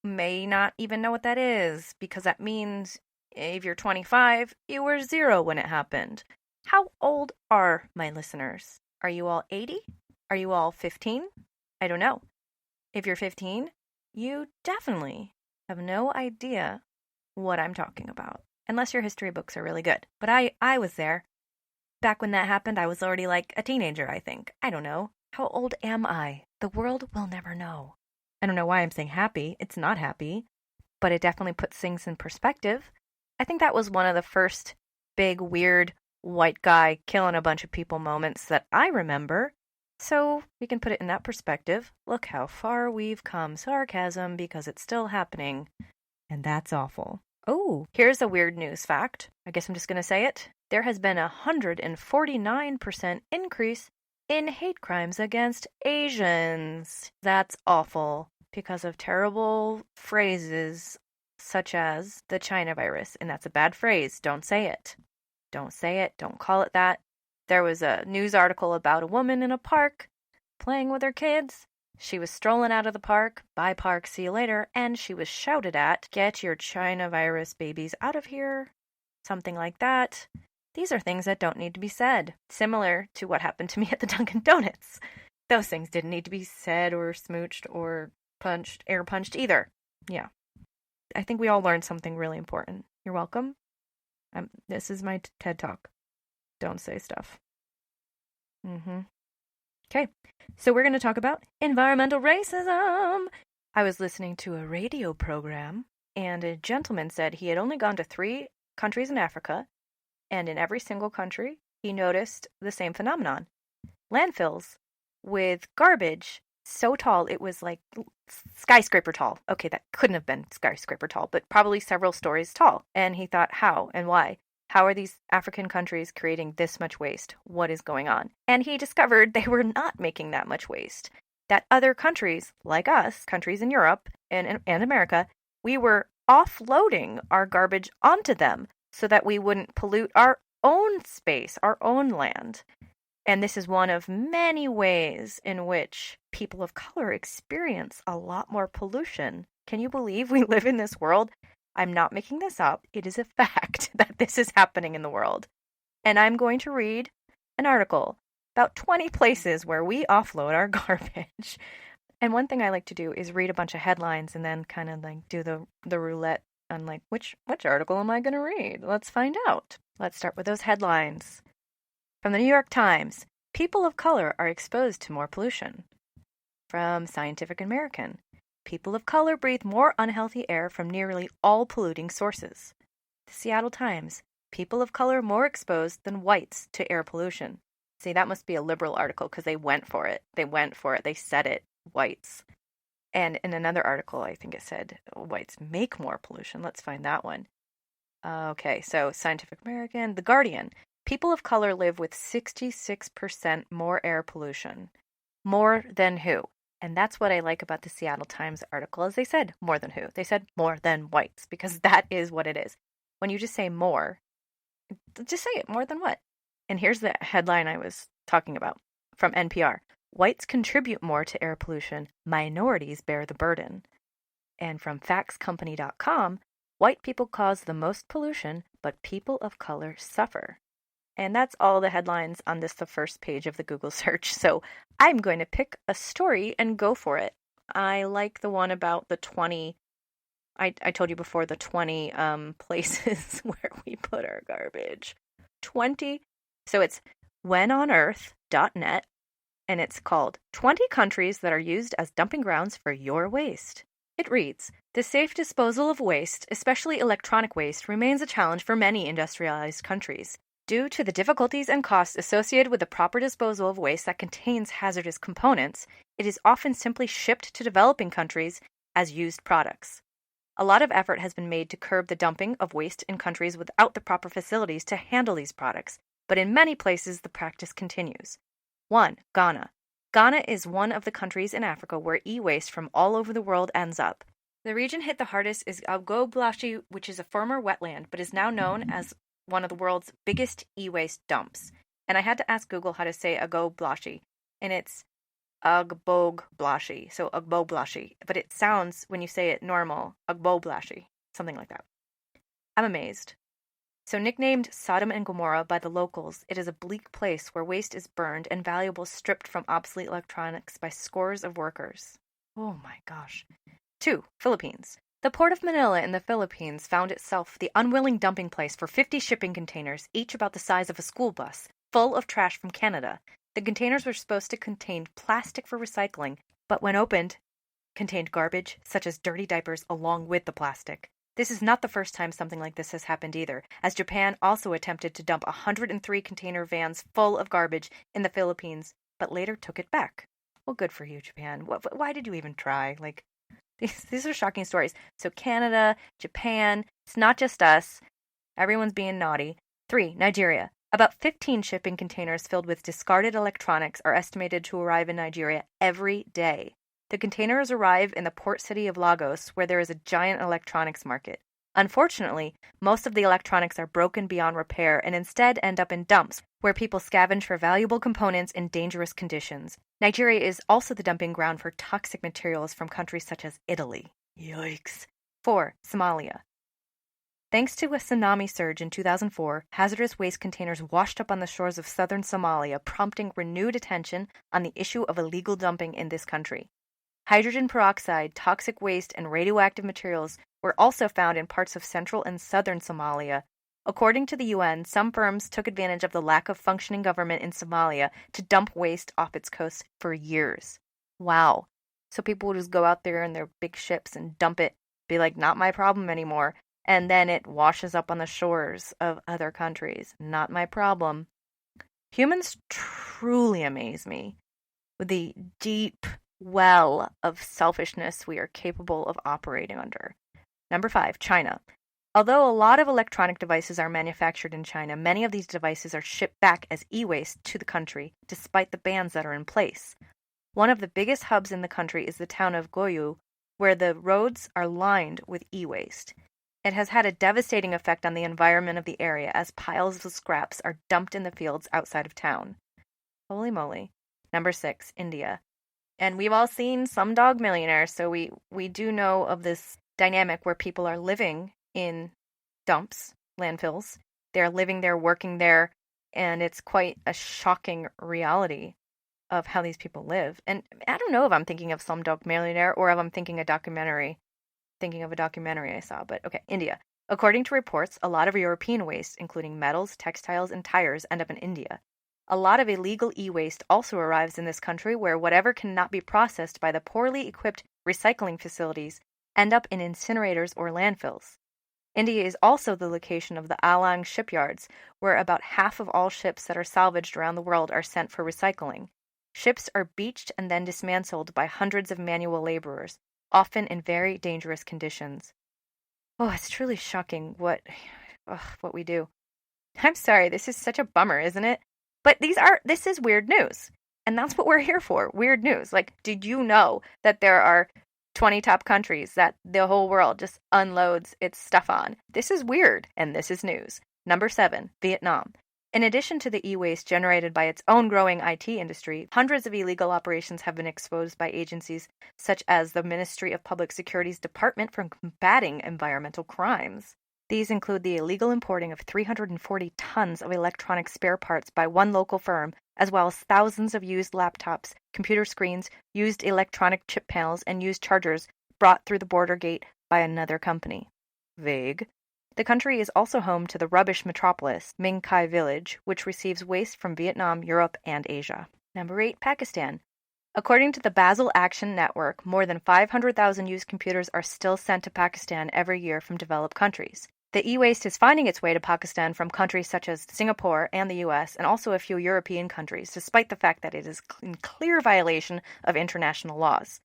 may not even know what that is, because that means if you're 25, you were 0 when it happened. How old are my listeners? Are you all 80? Are you all 15? I don't know. If you're 15, you definitely have no idea what I'm talking about, unless your history books are really good. But I was there. Back when that happened, I was already like a teenager, I think. I don't know. How old am I? The world will never know. I don't know why I'm saying happy. It's not happy, but it definitely puts things in perspective. I think that was one of the first big, weird, white guy killing a bunch of people moments that I remember. So we can put it in that perspective. Look how far we've come. Sarcasm, because it's still happening. And that's awful. Oh, here's a weird news fact. I guess I'm just going to say it. There has been 149% increase in hate crimes against Asians. That's awful because of terrible phrases such as the China virus. And that's a bad phrase. Don't say it. Don't say it. Don't call it that. There was a news article about a woman in a park playing with her kids. She was strolling out of the park. Bye, park. See you later. And she was shouted at, "Get your China virus babies out of here." Something like that. These are things that don't need to be said. Similar to what happened to me at the Dunkin' Donuts. Those things didn't need to be said or smooched or air punched either. Yeah. I think we all learned something really important. You're welcome. This is my TED Talk. Don't say stuff. Okay. So we're going to talk about environmental racism. I was listening to a radio program, and a gentleman said he had only gone to 3 countries in Africa, and in every single country, he noticed the same phenomenon. Landfills with garbage so tall, it was like skyscraper tall. Okay, that couldn't have been skyscraper tall, but probably several stories tall. And he thought, how and why? How are these African countries creating this much waste? What is going on? And he discovered they were not making that much waste. That other countries, like us, countries in Europe and America, we were offloading our garbage onto them so that we wouldn't pollute our own space, our own land. And this is one of many ways in which people of color experience a lot more pollution. Can you believe we live in this world? I'm not making this up. It is a fact that this is happening in the world. And I'm going to read an article about 20 places where we offload our garbage. And one thing I like to do is read a bunch of headlines and then kind of like do the roulette on like, which article am I going to read? Let's find out. Let's start with those headlines. From the New York Times, people of color are exposed to more pollution. From Scientific American, people of color breathe more unhealthy air from nearly all polluting sources. The Seattle Times, people of color more exposed than whites to air pollution. See, that must be a liberal article because they went for it. They said it, whites. And in another article, I think it said whites make more pollution. Let's find that one. Okay, so Scientific American, The Guardian, people of color live with 66% more air pollution. More than who? And that's what I like about the Seattle Times article, is they said more than who. They said more than whites, because that is what it is. When you just say more, just say it, more than what? And here's the headline I was talking about from NPR. Whites contribute more to air pollution. Minorities bear the burden. And from factscompany.com, white people cause the most pollution, but people of color suffer. And that's all the headlines on the first page of the Google search. So I'm going to pick a story and go for it. I like the one about the 20, I told you before, the 20 places where we put our garbage. 20. So it's whenonearth.net, and it's called 20 Countries That Are Used as Dumping Grounds for Your Waste. It reads, the safe disposal of waste, especially electronic waste, remains a challenge for many industrialized countries. Due to the difficulties and costs associated with the proper disposal of waste that contains hazardous components, it is often simply shipped to developing countries as used products. A lot of effort has been made to curb the dumping of waste in countries without the proper facilities to handle these products, but in many places the practice continues. 1. Ghana. Ghana is one of the countries in Africa where e-waste from all over the world ends up. The region hit the hardest is Agbogblashi, which is a former wetland, but is now known as one of the world's biggest e-waste dumps. And I had to ask Google how to say Agbogblashi, and it's Agbogblashi, so Agbogblashi. But it sounds, when you say it normal, Agbogblashi, something like that. I'm amazed. So nicknamed Sodom and Gomorrah by the locals, it is a bleak place where waste is burned and valuables stripped from obsolete electronics by scores of workers. Oh my gosh. 2. Philippines. The port of Manila in the Philippines found itself the unwilling dumping place for 50 shipping containers, each about the size of a school bus, full of trash from Canada. The containers were supposed to contain plastic for recycling, but when opened, contained garbage, such as dirty diapers, along with the plastic. This is not the first time something like this has happened either, as Japan also attempted to dump 103 container vans full of garbage in the Philippines, but later took it back. Well, good for you, Japan. Why did you even try? These are shocking stories. So Canada, Japan, it's not just us. Everyone's being naughty. 3. Nigeria. About 15 shipping containers filled with discarded electronics are estimated to arrive in Nigeria every day. The containers arrive in the port city of Lagos, where there is a giant electronics market. Unfortunately, most of the electronics are broken beyond repair and instead end up in dumps, where people scavenge for valuable components in dangerous conditions. Nigeria is also the dumping ground for toxic materials from countries such as Italy. Yikes. 4. Somalia. Thanks to a tsunami surge in 2004, hazardous waste containers washed up on the shores of southern Somalia, prompting renewed attention on the issue of illegal dumping in this country. Hydrogen peroxide, toxic waste, and radioactive materials were also found in parts of central and southern Somalia. According to the UN, some firms took advantage of the lack of functioning government in Somalia to dump waste off its coast for years. Wow. So people would just go out there in their big ships and dump it, be like, not my problem anymore. And then it washes up on the shores of other countries. Not my problem. Humans truly amaze me with the deep well of selfishness we are capable of operating under. Number 5, China. Although a lot of electronic devices are manufactured in China, many of these devices are shipped back as e-waste to the country, despite the bans that are in place. One of the biggest hubs in the country is the town of Goyu, where the roads are lined with e-waste. It has had a devastating effect on the environment of the area as piles of scraps are dumped in the fields outside of town. Holy moly. Number 6, India. And we've all seen Slumdog Millionaire, so we do know of this dynamic where people are living in dumps, landfills. They're living there, working there, and it's quite a shocking reality of how these people live. And I don't know if I'm thinking of Slumdog Millionaire or if I'm thinking of a documentary I saw, but okay, India. According to reports, a lot of European waste, including metals, textiles, and tires, end up in India. A lot of illegal e-waste also arrives in this country where whatever cannot be processed by the poorly equipped recycling facilities end up in incinerators or landfills. India is also the location of the Alang shipyards, where about half of all ships that are salvaged around the world are sent for recycling. Ships are beached and then dismantled by hundreds of manual laborers, often in very dangerous conditions. Oh, it's truly shocking what we do. I'm sorry, this is such a bummer, isn't it? But this is weird news. And that's what we're here for, weird news. Like, did you know that there are 20 top countries that the whole world just unloads its stuff on? This is weird, and this is news. Number 7, Vietnam. In addition to the e-waste generated by its own growing IT industry, hundreds of illegal operations have been exposed by agencies such as the Ministry of Public Security's Department for Combating Environmental Crimes. These include the illegal importing of 340 tons of electronic spare parts by one local firm, as well as thousands of used laptops, computer screens, used electronic chip panels, and used chargers brought through the border gate by another company. Vague. The country is also home to the rubbish metropolis, Ming Kai Village, which receives waste from Vietnam, Europe, and Asia. Number 8, Pakistan. According to the Basel Action Network, more than 500,000 used computers are still sent to Pakistan every year from developed countries. The e-waste is finding its way to Pakistan from countries such as Singapore and the US, and also a few European countries, despite the fact that it is in clear violation of international laws.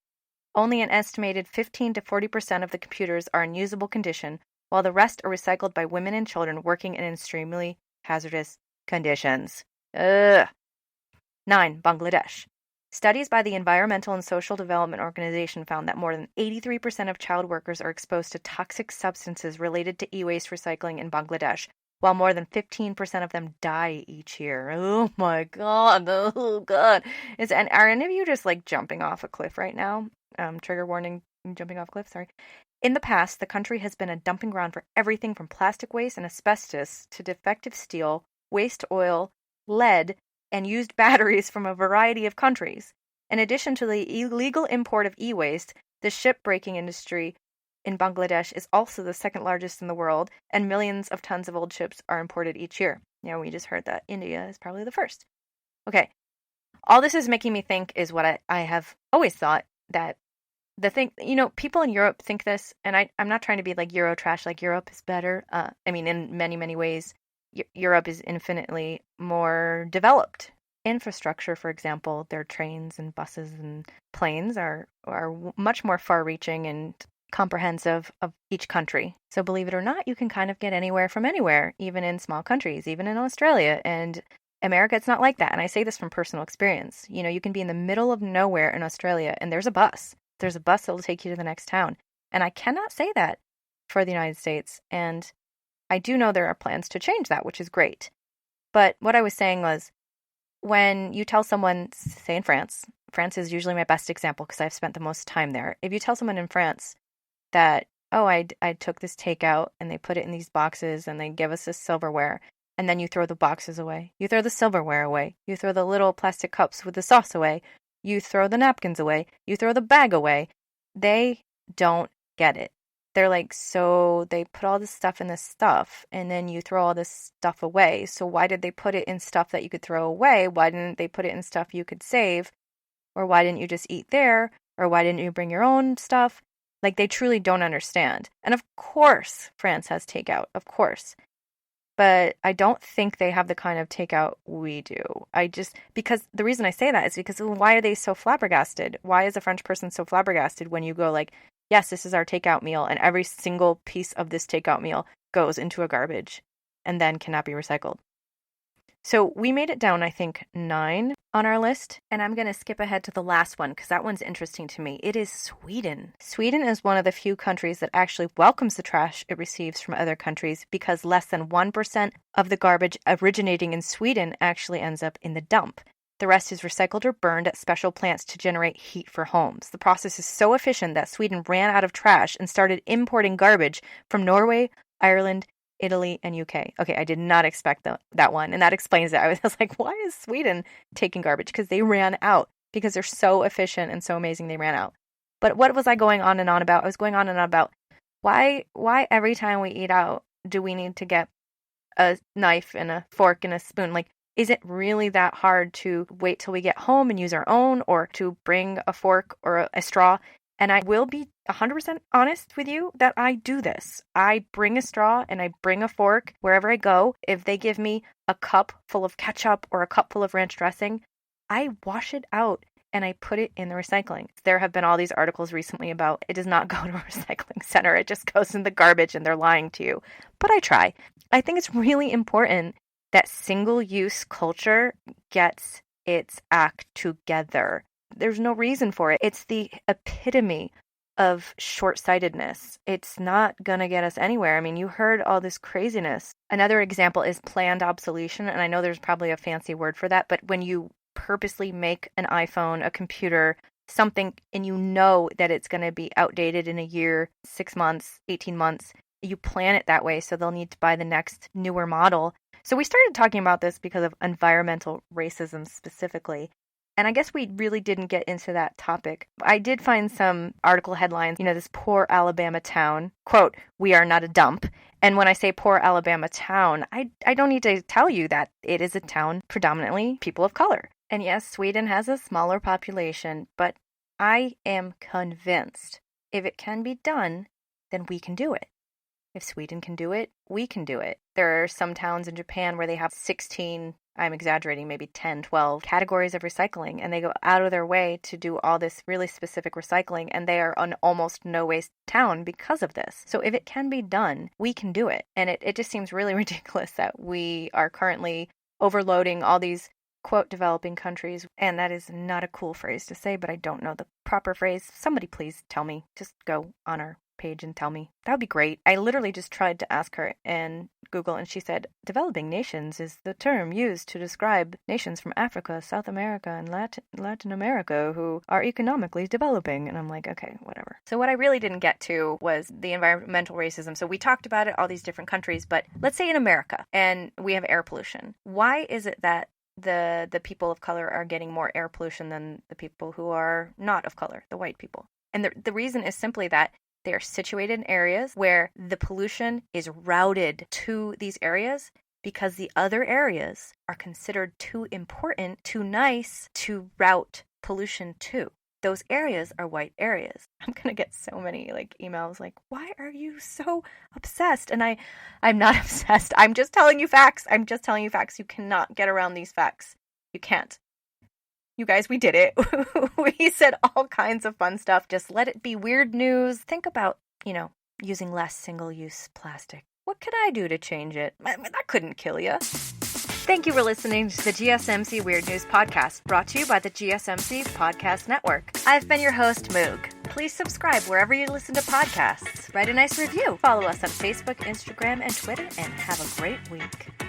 Only an estimated 15 to 40% of the computers are in usable condition, while the rest are recycled by women and children working in extremely hazardous conditions. Ugh. 9. Bangladesh. Studies by the Environmental and Social Development Organization found that more than 83% of child workers are exposed to toxic substances related to e-waste recycling in Bangladesh, while more than 15% of them die each year. Oh my god, oh god. And are any of you just like jumping off a cliff right now? Trigger warning, jumping off a cliff, sorry. In the past, the country has been a dumping ground for everything from plastic waste and asbestos to defective steel, waste oil, lead, and used batteries from a variety of countries. In addition to the illegal import of e-waste, the ship-breaking industry in Bangladesh is also the second largest in the world, and millions of tons of old ships are imported each year. Yeah, we just heard that India is probably the first. Okay, all this is making me think is what I have always thought, that the thing, people in Europe think this, and I'm not trying to be like Euro trash, like Europe is better. In many, many ways, Europe is infinitely more developed. Infrastructure, for example, their trains and buses and planes are much more far-reaching and comprehensive of each country. So believe it or not, you can kind of get anywhere from anywhere, even in small countries, even in Australia. And America, it's not like that. And I say this from personal experience. You can be in the middle of nowhere in Australia, and there's a bus. There's a bus that will take you to the next town. And I cannot say that for the United States. And I do know there are plans to change that, which is great. But what I was saying was, when you tell someone, say in France is usually my best example because I've spent the most time there. If you tell someone in France that oh, I took this takeout and they put it in these boxes and they give us this silverware. And then you throw the boxes away. You throw the silverware away. You throw the little plastic cups with the sauce away. You throw the napkins away. You throw the bag away. They don't get it. They're like, so they put all this stuff in this stuff and then you throw all this stuff away. So why did they put it in stuff that you could throw away? Why didn't they put it in stuff you could save? Or why didn't you just eat there? Or why didn't you bring your own stuff? Like, they truly don't understand. And of course, France has takeout, of course. But I don't think they have the kind of takeout we do. Because the reason I say that is because why are they so flabbergasted? Why is a French person so flabbergasted when you go like, yes, this is our takeout meal, and every single piece of this takeout meal goes into a garbage and then cannot be recycled? So we made it down, I think, 9 on our list, and I'm going to skip ahead to the last one because that one's interesting to me. It is Sweden. Sweden is one of the few countries that actually welcomes the trash it receives from other countries because less than 1% of the garbage originating in Sweden actually ends up in the dump. The rest is recycled or burned at special plants to generate heat for homes. The process is so efficient that Sweden ran out of trash and started importing garbage from Norway, Ireland, Italy, and UK. Okay, I did not expect that one, and that explains it. I was like, why is Sweden taking garbage? Because they ran out, because they're so efficient and so amazing they ran out. But what was I going on and on about? I was going on and on about why every time we eat out do we need to get a knife and a fork and a spoon? Like, is it really that hard to wait till we get home and use our own, or to bring a fork or a straw? And I will be 100% honest with you that I do this. I bring a straw and I bring a fork wherever I go. If they give me a cup full of ketchup or a cup full of ranch dressing, I wash it out and I put it in the recycling. There have been all these articles recently about it does not go to a recycling center. It just goes in the garbage and they're lying to you. But I try. I think it's really important that single-use culture gets its act together. There's no reason for it. It's the epitome of short-sightedness. It's not going to get us anywhere. I mean, you heard all this craziness. Another example is planned obsolescence, and I know there's probably a fancy word for that, but when you purposely make an iPhone, a computer, something, and you know that it's going to be outdated in a year, 6 months, 18 months, you plan it that way so they'll need to buy the next newer model. So we started talking about this because of environmental racism specifically. And I guess we really didn't get into that topic. I did find some article headlines, this poor Alabama town, quote, "We are not a dump." And when I say poor Alabama town, I don't need to tell you that it is a town predominantly people of color. And yes, Sweden has a smaller population, but I am convinced if it can be done, then we can do it. If Sweden can do it, we can do it. There are some towns in Japan where they have 16, I'm exaggerating, maybe 10, 12 categories of recycling, and they go out of their way to do all this really specific recycling, and they are an almost no-waste town because of this. So if it can be done, we can do it. And it just seems really ridiculous that we are currently overloading all these, quote, developing countries, and that is not a cool phrase to say, but I don't know the proper phrase. Somebody please tell me. Just go on our page and tell me. That would be great. I literally just tried to ask her in Google, and she said, developing nations is the term used to describe nations from Africa, South America, and Latin America who are economically developing. And I'm like, okay, whatever. So what I really didn't get to was the environmental racism. So we talked about it, all these different countries, but let's say in America, and we have air pollution. Why is it that the people of color are getting more air pollution than the people who are not of color, the white people? And the reason is simply that they are situated in areas where the pollution is routed to these areas because the other areas are considered too important, too nice to route pollution to. Those areas are white areas. I'm going to get so many emails why are you so obsessed? And I'm not obsessed. I'm just telling you facts. You cannot get around these facts. You can't. You guys, we did it. We said all kinds of fun stuff. Just let it be weird news. Think about, using less single-use plastic. What could I do to change it? That couldn't kill you. Thank you for listening to the GSMC Weird News Podcast, brought to you by the GSMC Podcast Network. I've been your host, Moog. Please subscribe wherever you listen to podcasts. Write a nice review. Follow us on Facebook, Instagram, and Twitter, and have a great week.